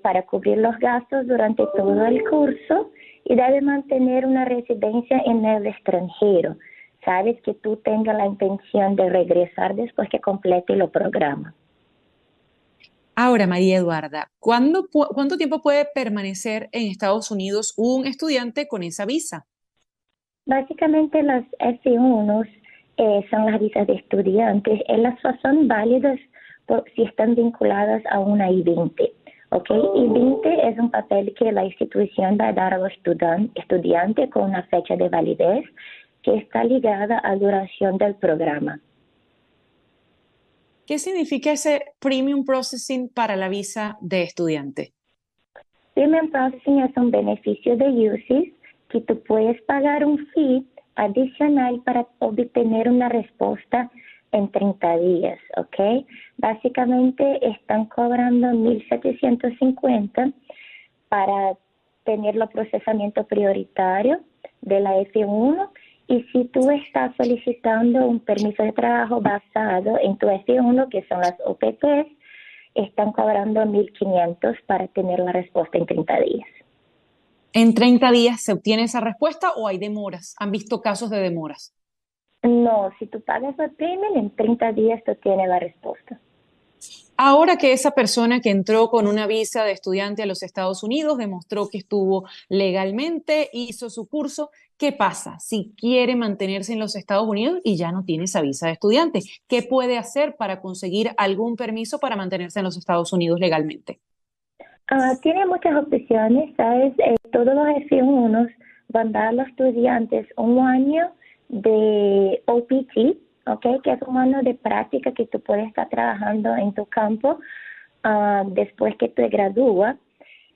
para cubrir los gastos durante todo el curso y debe mantener una residencia en el extranjero. Sabes que tú tengas la intención de regresar después que complete los programas. Ahora, María Eduarda, ¿cuánto tiempo puede permanecer en Estados Unidos un estudiante con esa visa? Básicamente las F1 son las visas de estudiantes. Las son válidas si están vinculadas a una I-20. Okay. I-20 es un papel que la institución va a dar a los estudiantes con una fecha de validez que está ligada a la duración del programa. ¿Qué significa ese Premium Processing para la visa de estudiante? Premium Processing es un beneficio de UCIS que tú puedes pagar un fee adicional para obtener una respuesta en 30 días, ¿ok? Básicamente están cobrando $1,750 para tener el procesamiento prioritario de la F1 y si tú estás solicitando un permiso de trabajo basado en tu F1, que son las OPTs, están cobrando $1,500 para tener la respuesta en 30 días. ¿En 30 días se obtiene esa respuesta o hay demoras? ¿Han visto casos de demoras? No, si tú pagas el premium, en 30 días tú tienes la respuesta. Ahora que esa persona que entró con una visa de estudiante a los Estados Unidos demostró que estuvo legalmente, hizo su curso, ¿qué pasa si quiere mantenerse en los Estados Unidos y ya no tiene esa visa de estudiante? ¿Qué puede hacer para conseguir algún permiso para mantenerse en los Estados Unidos legalmente? Tiene muchas opciones, ¿sabes? Todos los F1 van a dar a los estudiantes un año de OPT, ¿ok? Que es un año de práctica que tú puedes estar trabajando en tu campo después que te gradúas.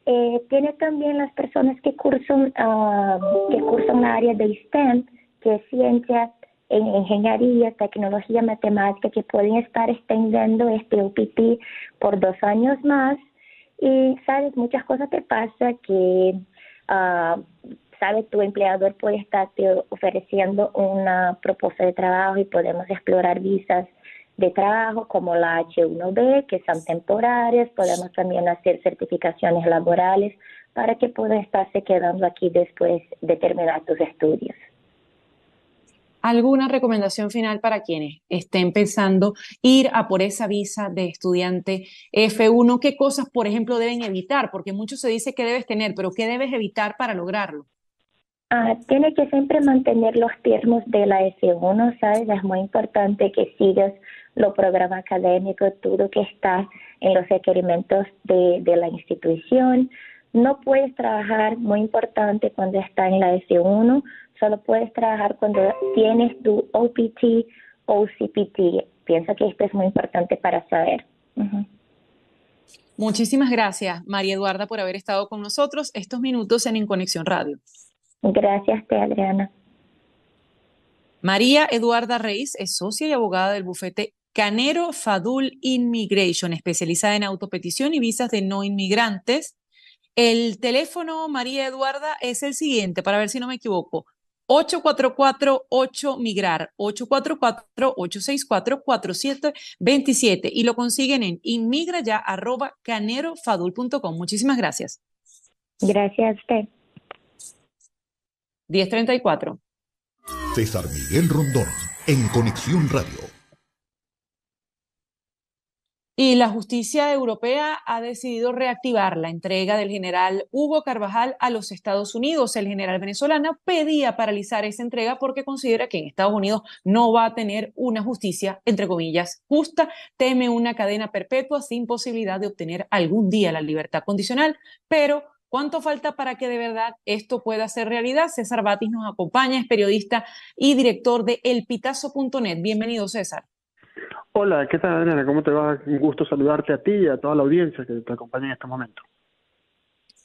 Tiene también las personas que cursan la área de STEM, que es ciencia, ingeniería, tecnología, matemática, que pueden estar extendiendo este OPT por 2 años más. Y, ¿sabes? Muchas cosas te pasa que, ¿sabes? Tu empleador puede estarte ofreciendo una propuesta de trabajo y podemos explorar visas de trabajo como la H1B, que son temporarias. Podemos también hacer certificaciones laborales para que puedas estarse quedando aquí después de terminar tus estudios. ¿Alguna recomendación final para quienes estén pensando ir a por esa visa de estudiante F1? ¿Qué cosas, por ejemplo, deben evitar? Porque mucho se dice que debes tener, pero ¿qué debes evitar para lograrlo? Tiene que siempre mantener los términos de la F1, ¿sabes? Es muy importante que sigas los programas académicos, todo que está en los requerimientos de la institución. No puedes trabajar, muy importante, cuando estás en la F1, solo puedes trabajar cuando tienes tu OPT o CPT. Pienso que esto es muy importante para saber. Muchísimas gracias, María Eduarda, por haber estado con nosotros estos minutos en Conexión Radio. Gracias, Adriana. María Eduarda Reis es socia y abogada del bufete Canero Fadul Immigration, especializada en autopetición y visas de no inmigrantes. El teléfono, María Eduarda, es el siguiente, para ver si no me equivoco: 844-8MIGRAR, 844-864-4727, y lo consiguen en inmigraya@canerofadul.com. Muchísimas gracias. Gracias a usted. 10:34. César Miguel Rondón, en Conexión Radio. Y la justicia europea ha decidido reactivar la entrega del general Hugo Carvajal a los Estados Unidos. El general venezolano pedía paralizar esa entrega porque considera que en Estados Unidos no va a tener una justicia, entre comillas, justa. Teme una cadena perpetua sin posibilidad de obtener algún día la libertad condicional. Pero ¿cuánto falta para que de verdad esto pueda ser realidad? César Batis nos acompaña, es periodista y director de elpitazo.net. Bienvenido, César. Hola, ¿qué tal, Adriana? ¿Cómo te va? Un gusto saludarte a ti y a toda la audiencia que te acompaña en este momento.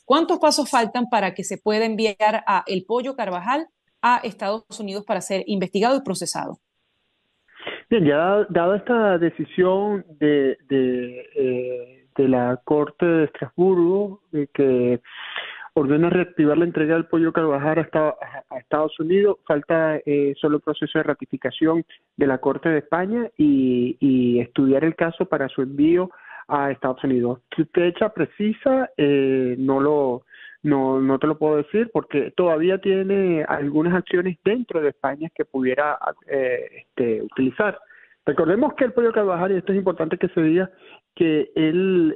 ¿Cuántos pasos faltan para que se pueda enviar a El Pollo Carvajal a Estados Unidos para ser investigado y procesado? Bien, ya dada esta decisión de la Corte de Estrasburgo, que ordena reactivar la entrega del Pollo Carvajal a Estados Unidos, falta solo el proceso de ratificación de la Corte de España y estudiar el caso para su envío a Estados Unidos. Fecha precisa no te lo puedo decir porque todavía tiene algunas acciones dentro de España que pudiera utilizar. Recordemos que el Pollo Carvajal, y esto es importante que se diga, que él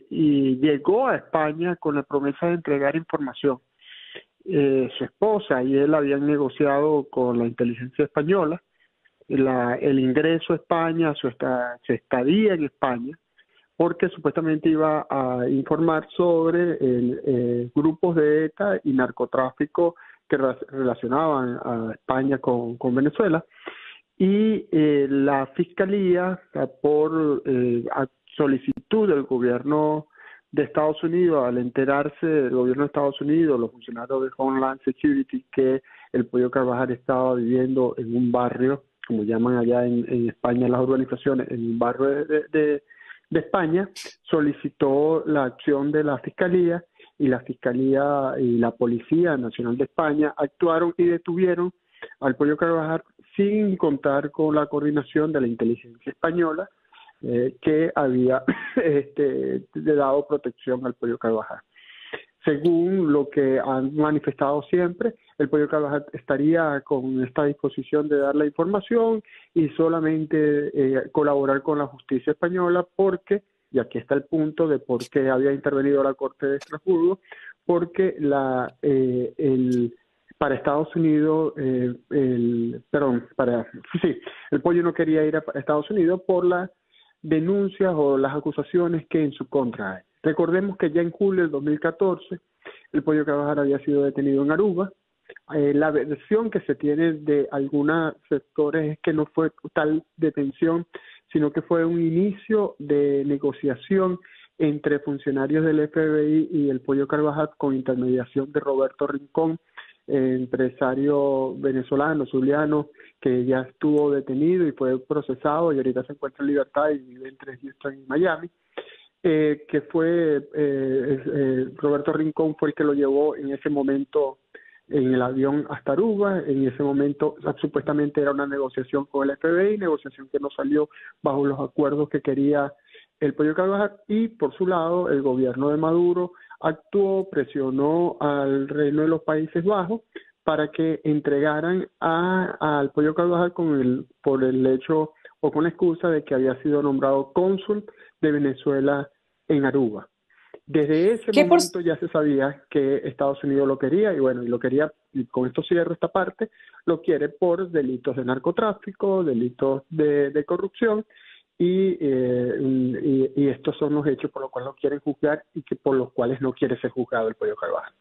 llegó a España con la promesa de entregar información. Su esposa y él habían negociado con la inteligencia española el ingreso a España, su estadía en España, porque supuestamente iba a informar sobre grupos de ETA y narcotráfico que relacionaban a España con Venezuela. Y la Fiscalía, por solicitud del gobierno de Estados Unidos, al enterarse del gobierno de Estados Unidos, los funcionarios de Homeland Security, que el Pollo Carvajal estaba viviendo en un barrio, como llaman allá en España las urbanizaciones, en un barrio de España, solicitó la acción de la Fiscalía, y la Fiscalía y la Policía Nacional de España actuaron y detuvieron al Pollo Carvajal sin contar con la coordinación de la inteligencia española, que había dado protección al Pollo Carvajal. Según lo que han manifestado siempre, el Pollo Carvajal estaría con esta disposición de dar la información y solamente colaborar con la justicia española porque, y aquí está el punto de por qué había intervenido la Corte de Estrasburgo, porque para Estados Unidos, el Pollo no quería ir a Estados Unidos por las denuncias o las acusaciones que en su contra hay. Recordemos que ya en julio del 2014 el Pollo Carvajal había sido detenido en Aruba. La versión que se tiene de algunos sectores es que no fue tal detención, sino que fue un inicio de negociación entre funcionarios del FBI y el Pollo Carvajal con intermediación de Roberto Rincón, empresario venezolano, zuliano, que ya estuvo detenido y fue procesado y ahorita se encuentra en libertad y vive entre Houston y Miami, que fue Roberto Rincón fue el que lo llevó en ese momento en el avión hasta Aruba. En ese momento supuestamente era una negociación con el FBI, negociación que no salió bajo los acuerdos que quería el Pollo Carvajal, y por su lado el gobierno de Maduro actuó, presionó al Reino de los Países Bajos para que entregaran al Pollo Carvajal por el hecho o con la excusa de que había sido nombrado cónsul de Venezuela en Aruba. Desde ese momento ya se sabía que Estados Unidos lo quería, y bueno, y lo quería, y con esto cierro esta parte, lo quiere por delitos de narcotráfico, delitos de corrupción, y estos son los hechos por los cuales lo quieren juzgar y que por los cuales no quiere ser juzgado el Pollo Carvajal.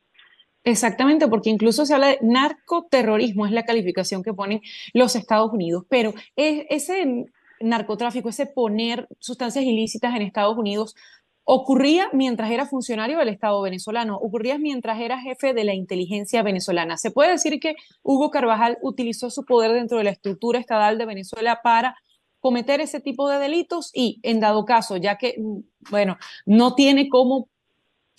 Exactamente, porque incluso se habla de narcoterrorismo, es la calificación que ponen los Estados Unidos, pero ese narcotráfico, ese poner sustancias ilícitas en Estados Unidos, ocurría mientras era funcionario del Estado venezolano, ocurría mientras era jefe de la inteligencia venezolana. ¿Se puede decir que Hugo Carvajal utilizó su poder dentro de la estructura estatal de Venezuela para cometer ese tipo de delitos? Y en dado caso, ya que, bueno, no tiene cómo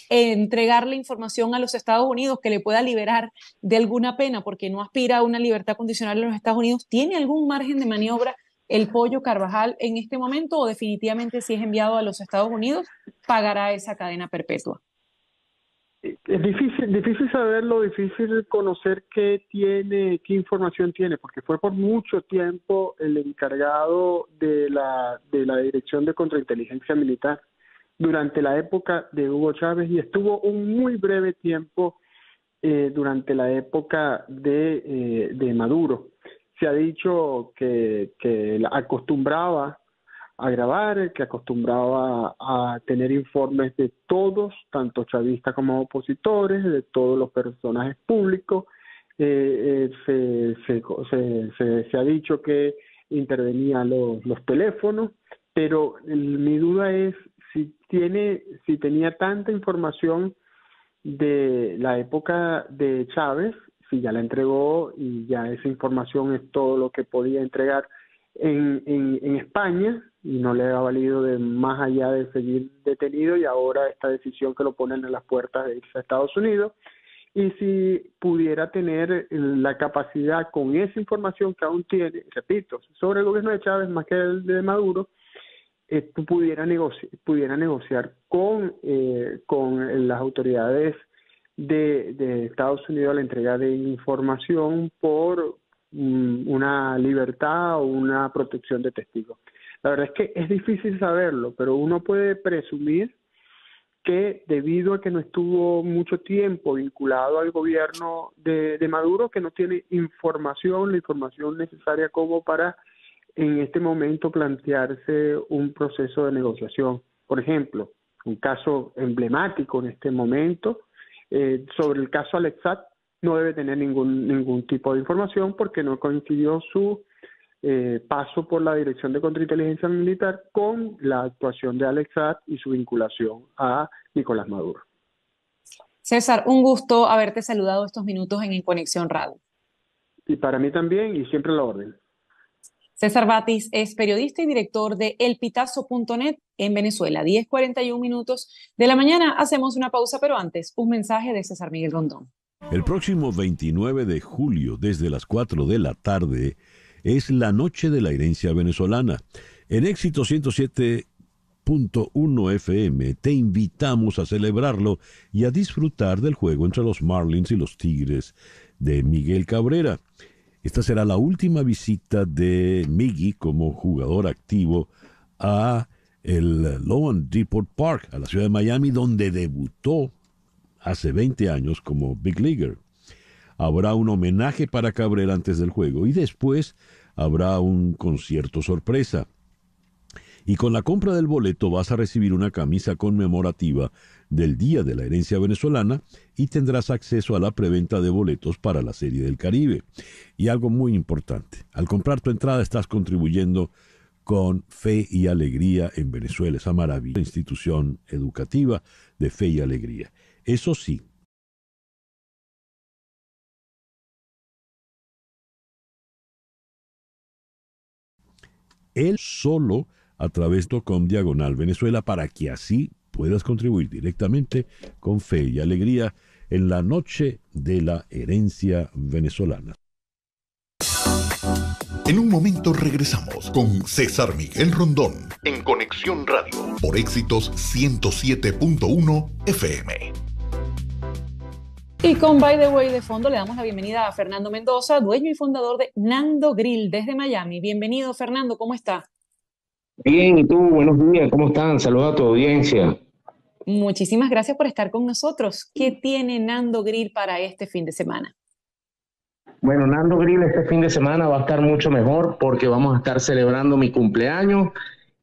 entregarle información a los Estados Unidos que le pueda liberar de alguna pena porque no aspira a una libertad condicional en los Estados Unidos, ¿tiene algún margen de maniobra el Pollo Carvajal en este momento, o definitivamente si es enviado a los Estados Unidos pagará esa cadena perpetua? Es difícil saberlo, difícil conocer qué información tiene, porque fue por mucho tiempo el encargado de la Dirección de Contrainteligencia Militar durante la época de Hugo Chávez, y estuvo un muy breve tiempo durante la época de Maduro. Se ha dicho que acostumbraba a grabar, que acostumbraba a tener informes de todos, tanto chavistas como opositores, de todos los personajes públicos. Se ha dicho que intervenía los teléfonos, pero mi duda es si tenía tanta información de la época de Chávez, si ya la entregó y ya esa información es todo lo que podía entregar en España y no le ha valido de más allá de seguir detenido, y ahora esta decisión que lo ponen en las puertas de irse a Estados Unidos, y si pudiera tener la capacidad con esa información que aún tiene, repito, sobre el gobierno de Chávez más que el de Maduro, pudiera negociar con las autoridades de Estados Unidos la entrega de información por una libertad o una protección de testigos. La verdad es que es difícil saberlo, pero uno puede presumir que debido a que no estuvo mucho tiempo vinculado al gobierno de Maduro, que no tiene la información necesaria como para en este momento plantearse un proceso de negociación. Por ejemplo, un caso emblemático en este momento, sobre el caso Alexat, no debe tener ningún tipo de información porque no coincidió su paso por la Dirección de Contrainteligencia Militar con la actuación de Alexat y su vinculación a Nicolás Maduro. César, un gusto haberte saludado estos minutos en Conexión Radio. Y para mí también, y siempre a la orden. César Batis es periodista y director de elpitazo.net en Venezuela. 10:41 minutos de la mañana. Hacemos una pausa, pero antes, un mensaje de César Miguel Rondón. El próximo 29 de julio, desde las 4 de la tarde, es la Noche de la Herencia Venezolana. En Éxito 107.1 FM te invitamos a celebrarlo y a disfrutar del juego entre los Marlins y los Tigres de Miguel Cabrera. Esta será la última visita de Miggy como jugador activo a el Loan Depot Park, a la ciudad de Miami, donde debutó hace 20 años como Big Leaguer. Habrá un homenaje para Cabrera antes del juego y después habrá un concierto sorpresa. Y con la compra del boleto vas a recibir una camisa conmemorativa del Día de la Herencia Venezolana y tendrás acceso a la preventa de boletos para la Serie del Caribe. Y algo muy importante, al comprar tu entrada estás contribuyendo con Fe y Alegría en Venezuela, esa maravillosa institución educativa de Fe y Alegría. Eso sí, él solo a través de .com/Venezuela para que así puedas contribuir directamente con Fe y Alegría en la Noche de la Herencia Venezolana. En un momento regresamos con César Miguel Rondón en Conexión Radio por Éxitos 107.1 FM. Y con By the Way de fondo le damos la bienvenida a Fernando Mendoza, dueño y fundador de Nando Grill desde Miami. Bienvenido, Fernando, ¿cómo está? Bien, ¿y tú? Buenos días, ¿cómo están? Saludos a tu audiencia. Muchísimas gracias por estar con nosotros. ¿Qué tiene Nando Grill para este fin de semana? Bueno, Nando Grill este fin de semana va a estar mucho mejor porque vamos a estar celebrando mi cumpleaños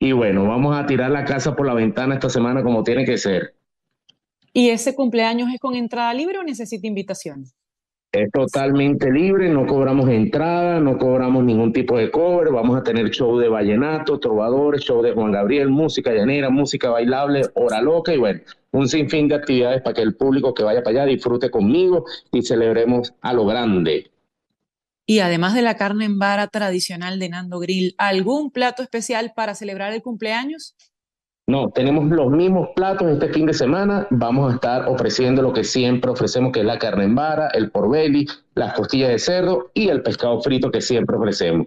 y bueno, vamos a tirar la casa por la ventana esta semana como tiene que ser. ¿Y ese cumpleaños es con entrada libre o necesita invitación? Es totalmente libre, no cobramos entrada, no cobramos ningún tipo de cover, vamos a tener show de vallenato, trovadores, show de Juan Gabriel, música llanera, música bailable, hora loca y bueno, un sinfín de actividades para que el público que vaya para allá disfrute conmigo y celebremos a lo grande. Y además de la carne en vara tradicional de Nando Grill, ¿algún plato especial para celebrar el cumpleaños? No, tenemos los mismos platos este fin de semana. Vamos a estar ofreciendo lo que siempre ofrecemos, que es la carne en vara, el pork belly, las costillas de cerdo y el pescado frito que siempre ofrecemos.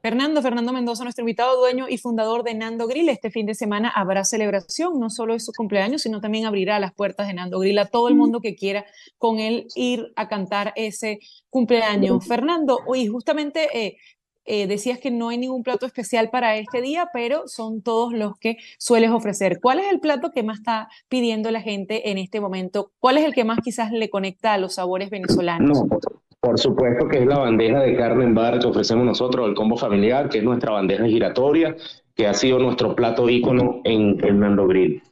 Fernando Mendoza, nuestro invitado, dueño y fundador de Nando Grill. Este fin de semana habrá celebración, no solo de su cumpleaños, sino también abrirá las puertas de Nando Grill a todo el mundo que quiera con él ir a cantar ese cumpleaños. Fernando, y justamente decías que no hay ningún plato especial para este día, pero son todos los que sueles ofrecer. ¿Cuál es el plato que más está pidiendo la gente en este momento? ¿Cuál es el que más quizás le conecta a los sabores venezolanos? No, por supuesto que es la bandeja de carne en vara que ofrecemos nosotros, el combo familiar, que es nuestra bandeja giratoria, que ha sido nuestro plato ícono en Nando Grill.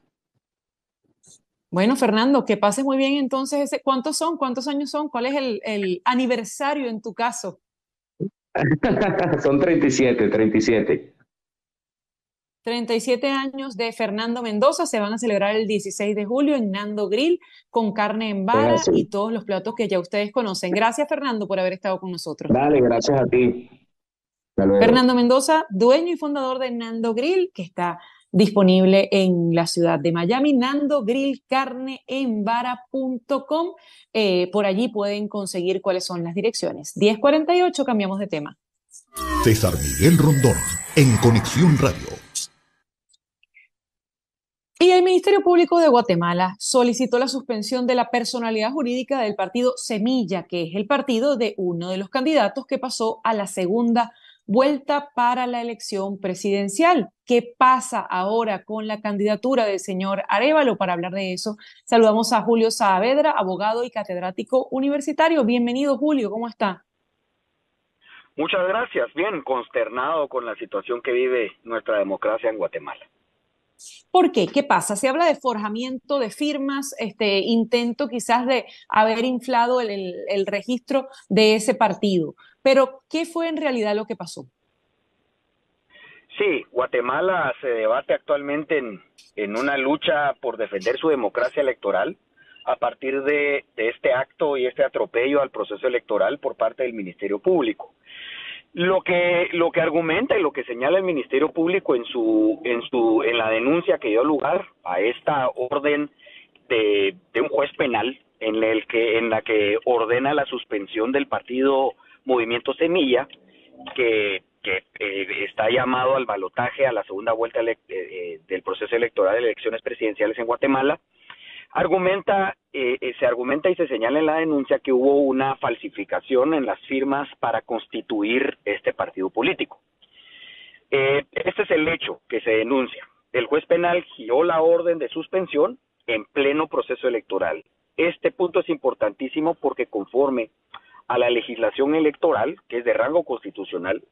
Bueno, Fernando, que pases muy bien entonces. ¿Cuántos son? ¿Cuántos años son? ¿Cuál es el aniversario en tu caso? Son 37. 37 años de Fernando Mendoza se van a celebrar el 16 de julio en Nando Grill con carne en vara y todos los platos que ya ustedes conocen. Gracias, Fernando, por haber estado con nosotros. Dale, gracias a ti. Fernando Mendoza, dueño y fundador de Nando Grill, que está disponible en la ciudad de Miami, nandogrillcarneenvara.com. Por allí pueden conseguir cuáles son las direcciones. 10:48, cambiamos de tema. César Miguel Rondón, en Conexión Radio. Y el Ministerio Público de Guatemala solicitó la suspensión de la personalidad jurídica del partido Semilla, que es el partido de uno de los candidatos que pasó a la segunda vuelta para la elección presidencial. ¿Qué pasa ahora con la candidatura del señor Arévalo? Para hablar de eso, saludamos a Julio Saavedra, abogado y catedrático universitario. Bienvenido, Julio, ¿cómo está? Muchas gracias. Bien, consternado con la situación que vive nuestra democracia en Guatemala. ¿Por qué? ¿Qué pasa? Se habla de forjamiento de firmas, intento quizás de haber inflado el registro de ese partido. Pero, ¿qué fue en realidad lo que pasó? Sí, Guatemala se debate actualmente en una lucha por defender su democracia electoral a partir de este acto y este atropello al proceso electoral por parte del Ministerio Público. Lo que argumenta y lo que señala el Ministerio Público en la denuncia que dio lugar a esta orden de un juez penal en la que ordena la suspensión del partido Movimiento Semilla, que está llamado al balotaje a la segunda vuelta del proceso electoral de elecciones presidenciales en Guatemala. Se argumenta y se señala en la denuncia que hubo una falsificación en las firmas para constituir este partido político. Este es el hecho que se denuncia. El juez penal giró la orden de suspensión en pleno proceso electoral. Este punto es importantísimo porque conforme a la legislación electoral, que es de rango constitucional,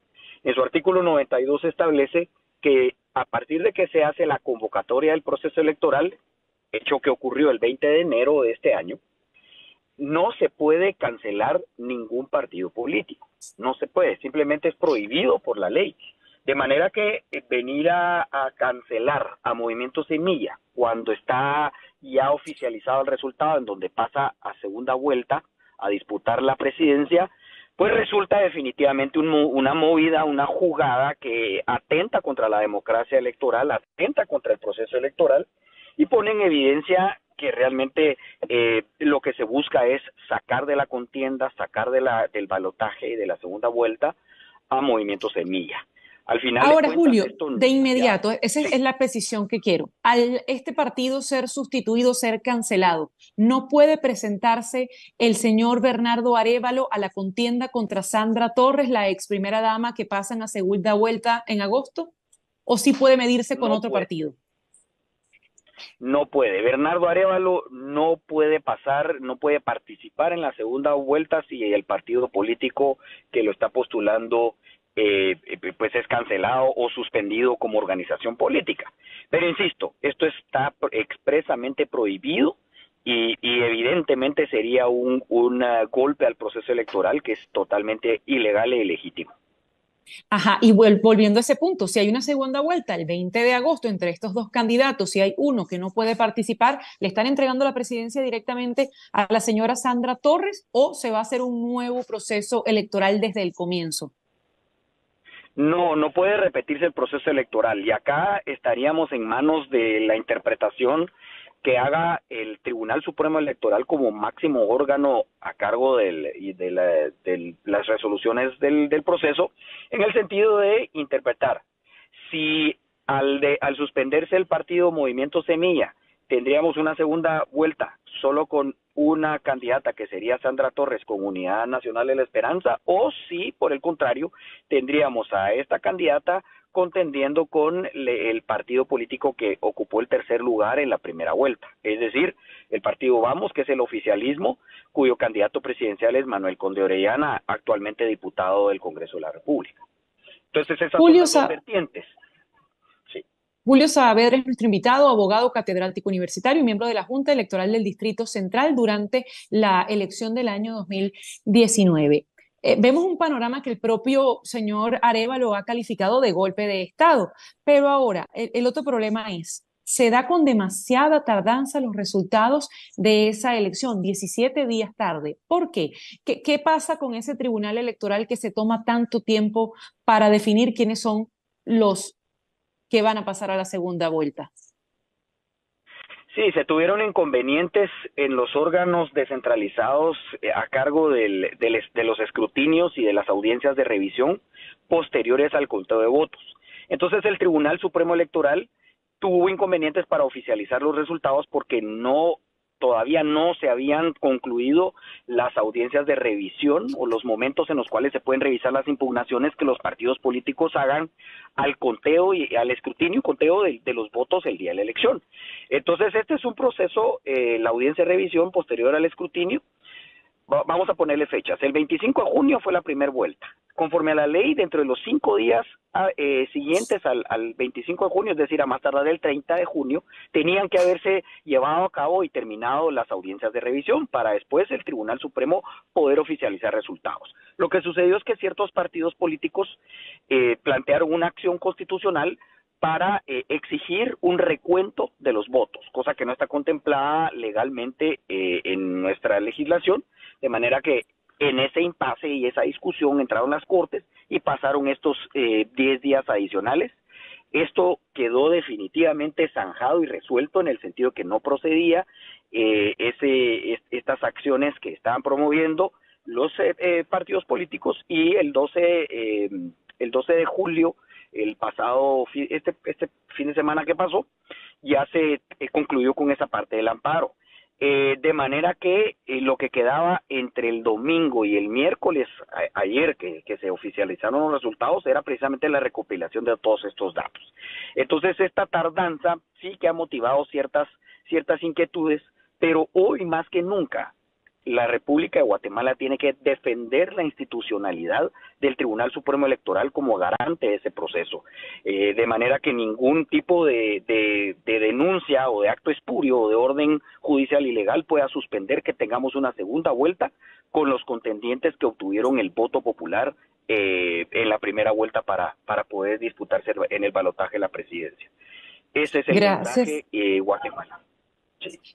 en su artículo 92 establece que a partir de que se hace la convocatoria del proceso electoral, hecho que ocurrió el 20 de enero de este año, no se puede cancelar ningún partido político. No se puede, simplemente es prohibido por la ley. De manera que venir a cancelar a Movimiento Semilla cuando está ya oficializado el resultado, en donde pasa a segunda vuelta a disputar la presidencia, pues resulta definitivamente una movida, una jugada que atenta contra la democracia electoral, atenta contra el proceso electoral, y pone en evidencia que realmente lo que se busca es sacar de la contienda, sacar del balotaje y de la segunda vuelta a Movimiento Semilla. Al final de Ahora, cuentas, Julio, esto de ya, inmediato, esa sí. es la precisión que quiero. Al este partido ser sustituido, ser cancelado, ¿no puede presentarse el señor Bernardo Arévalo a la contienda contra Sandra Torres, la ex primera dama que pasan a segunda vuelta en agosto? ¿O sí puede medirse con No otro puede. partido? No puede. Bernardo Arévalo no puede pasar, no puede participar en la segunda vuelta si el partido político que lo está postulando pues es cancelado o suspendido como organización política. Pero insisto, esto está expresamente prohibido y evidentemente sería un golpe al proceso electoral que es totalmente ilegal e ilegítimo. Ajá, y volviendo a ese punto, si hay una segunda vuelta el 20 de agosto entre estos dos candidatos, si hay uno que no puede participar, ¿le están entregando la presidencia directamente a la señora Sandra Torres o se va a hacer un nuevo proceso electoral desde el comienzo? No, no puede repetirse el proceso electoral y acá estaríamos en manos de la interpretación que haga el Tribunal Supremo Electoral como máximo órgano a cargo de las resoluciones del proceso, en el sentido de interpretar si al suspenderse el partido Movimiento Semilla tendríamos una segunda vuelta solo con una candidata que sería Sandra Torres con Unidad Nacional de la Esperanza, o si por el contrario tendríamos a esta candidata contendiendo con el partido político que ocupó el tercer lugar en la primera vuelta, es decir, el partido Vamos, que es el oficialismo, cuyo candidato presidencial es Manuel Conde Orellana, actualmente diputado del Congreso de la República. Entonces esas son las dos vertientes. Sí. Julio Saavedra es nuestro invitado, abogado catedrático universitario y miembro de la Junta Electoral del Distrito Central durante la elección del año 2019. Vemos un panorama que el propio señor Arévalo ha calificado de golpe de Estado, pero ahora el otro problema es, se da con demasiada tardanza los resultados de esa elección, 17 días tarde. ¿Por qué? ¿Qué pasa con ese tribunal electoral que se toma tanto tiempo para definir quiénes son los que van a pasar a la segunda vuelta? Sí, se tuvieron inconvenientes en los órganos descentralizados a cargo de los escrutinios y de las audiencias de revisión posteriores al conteo de votos. Entonces el Tribunal Supremo Electoral tuvo inconvenientes para oficializar los resultados porque todavía no se habían concluido las audiencias de revisión o los momentos en los cuales se pueden revisar las impugnaciones que los partidos políticos hagan al conteo y al escrutinio y conteo de los votos el día de la elección. Entonces este es un proceso, la audiencia de revisión posterior al escrutinio. Vamos a ponerle fechas. El 25 de junio fue la primera vuelta. Conforme a la ley, dentro de los 5 días siguientes al 25 de junio, es decir, a más tardar el 30 de junio, tenían que haberse llevado a cabo y terminado las audiencias de revisión para después el Tribunal Supremo poder oficializar resultados. Lo que sucedió es que ciertos partidos políticos plantearon una acción constitucional para exigir un recuento de los votos, cosa que no está contemplada legalmente en nuestra legislación, de manera que en ese impasse y esa discusión entraron las Cortes y pasaron estos 10 días adicionales. Esto quedó definitivamente zanjado y resuelto en el sentido que no procedía estas acciones que estaban promoviendo los partidos políticos, y el 12 de julio, el pasado este fin de semana que pasó, ya se concluyó con esa parte del amparo. De manera que lo que quedaba entre el domingo y el miércoles, ayer que se oficializaron los resultados, era precisamente la recopilación de todos estos datos. Entonces esta tardanza sí que ha motivado ciertas inquietudes, pero hoy más que nunca la República de Guatemala tiene que defender la institucionalidad del Tribunal Supremo Electoral como garante de ese proceso, de manera que ningún tipo de denuncia o de acto espurio o de orden judicial ilegal pueda suspender que tengamos una segunda vuelta con los contendientes que obtuvieron el voto popular en la primera vuelta para poder disputarse en el balotaje de la presidencia. Ese es el mensaje Guatemala.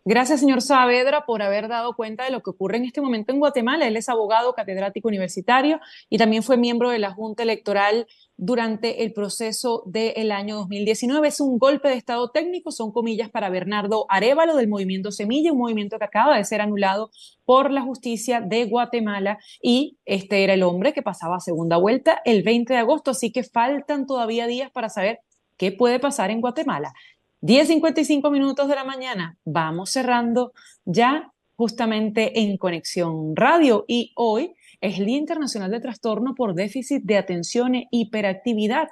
Gracias, señor Saavedra, por haber dado cuenta de lo que ocurre en este momento en Guatemala. Él es abogado, catedrático universitario y también fue miembro de la Junta Electoral durante el proceso del año 2019. Es un golpe de estado técnico, son comillas para Bernardo Arévalo del movimiento Semilla, un movimiento que acaba de ser anulado por la justicia de Guatemala, y este era el hombre que pasaba a segunda vuelta el 20 de agosto, así que faltan todavía días para saber qué puede pasar en Guatemala. 10:55 minutos de la mañana, vamos cerrando ya justamente en Conexión Radio, y hoy es el Día Internacional de Trastorno por Déficit de Atención e Hiperactividad.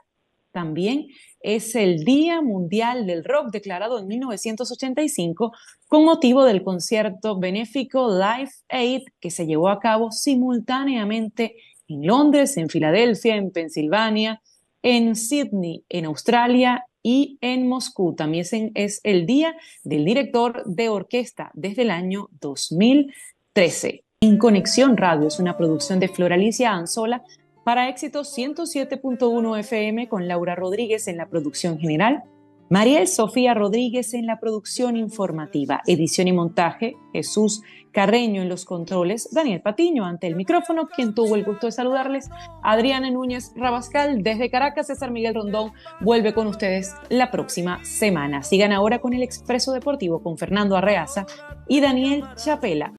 También es el Día Mundial del Rock, declarado en 1985 con motivo del concierto benéfico Live Aid, que se llevó a cabo simultáneamente en Londres, en Filadelfia, en Pensilvania, en Sydney, en Australia y en Moscú. También es el Día del Director de Orquesta desde el año 2013. En Conexión Radio es una producción de Floralicia Anzola para Éxitos 107.1 FM, con Laura Rodríguez en la producción general, Mariel Sofía Rodríguez en la producción informativa, edición y montaje, Jesús Carreño en los controles, Daniel Patiño ante el micrófono, quien tuvo el gusto de saludarles, Adriana Núñez Rabascal desde Caracas. César Miguel Rondón vuelve con ustedes la próxima semana. Sigan ahora con el Expreso Deportivo con Fernando Arreaza y Daniel Chapela.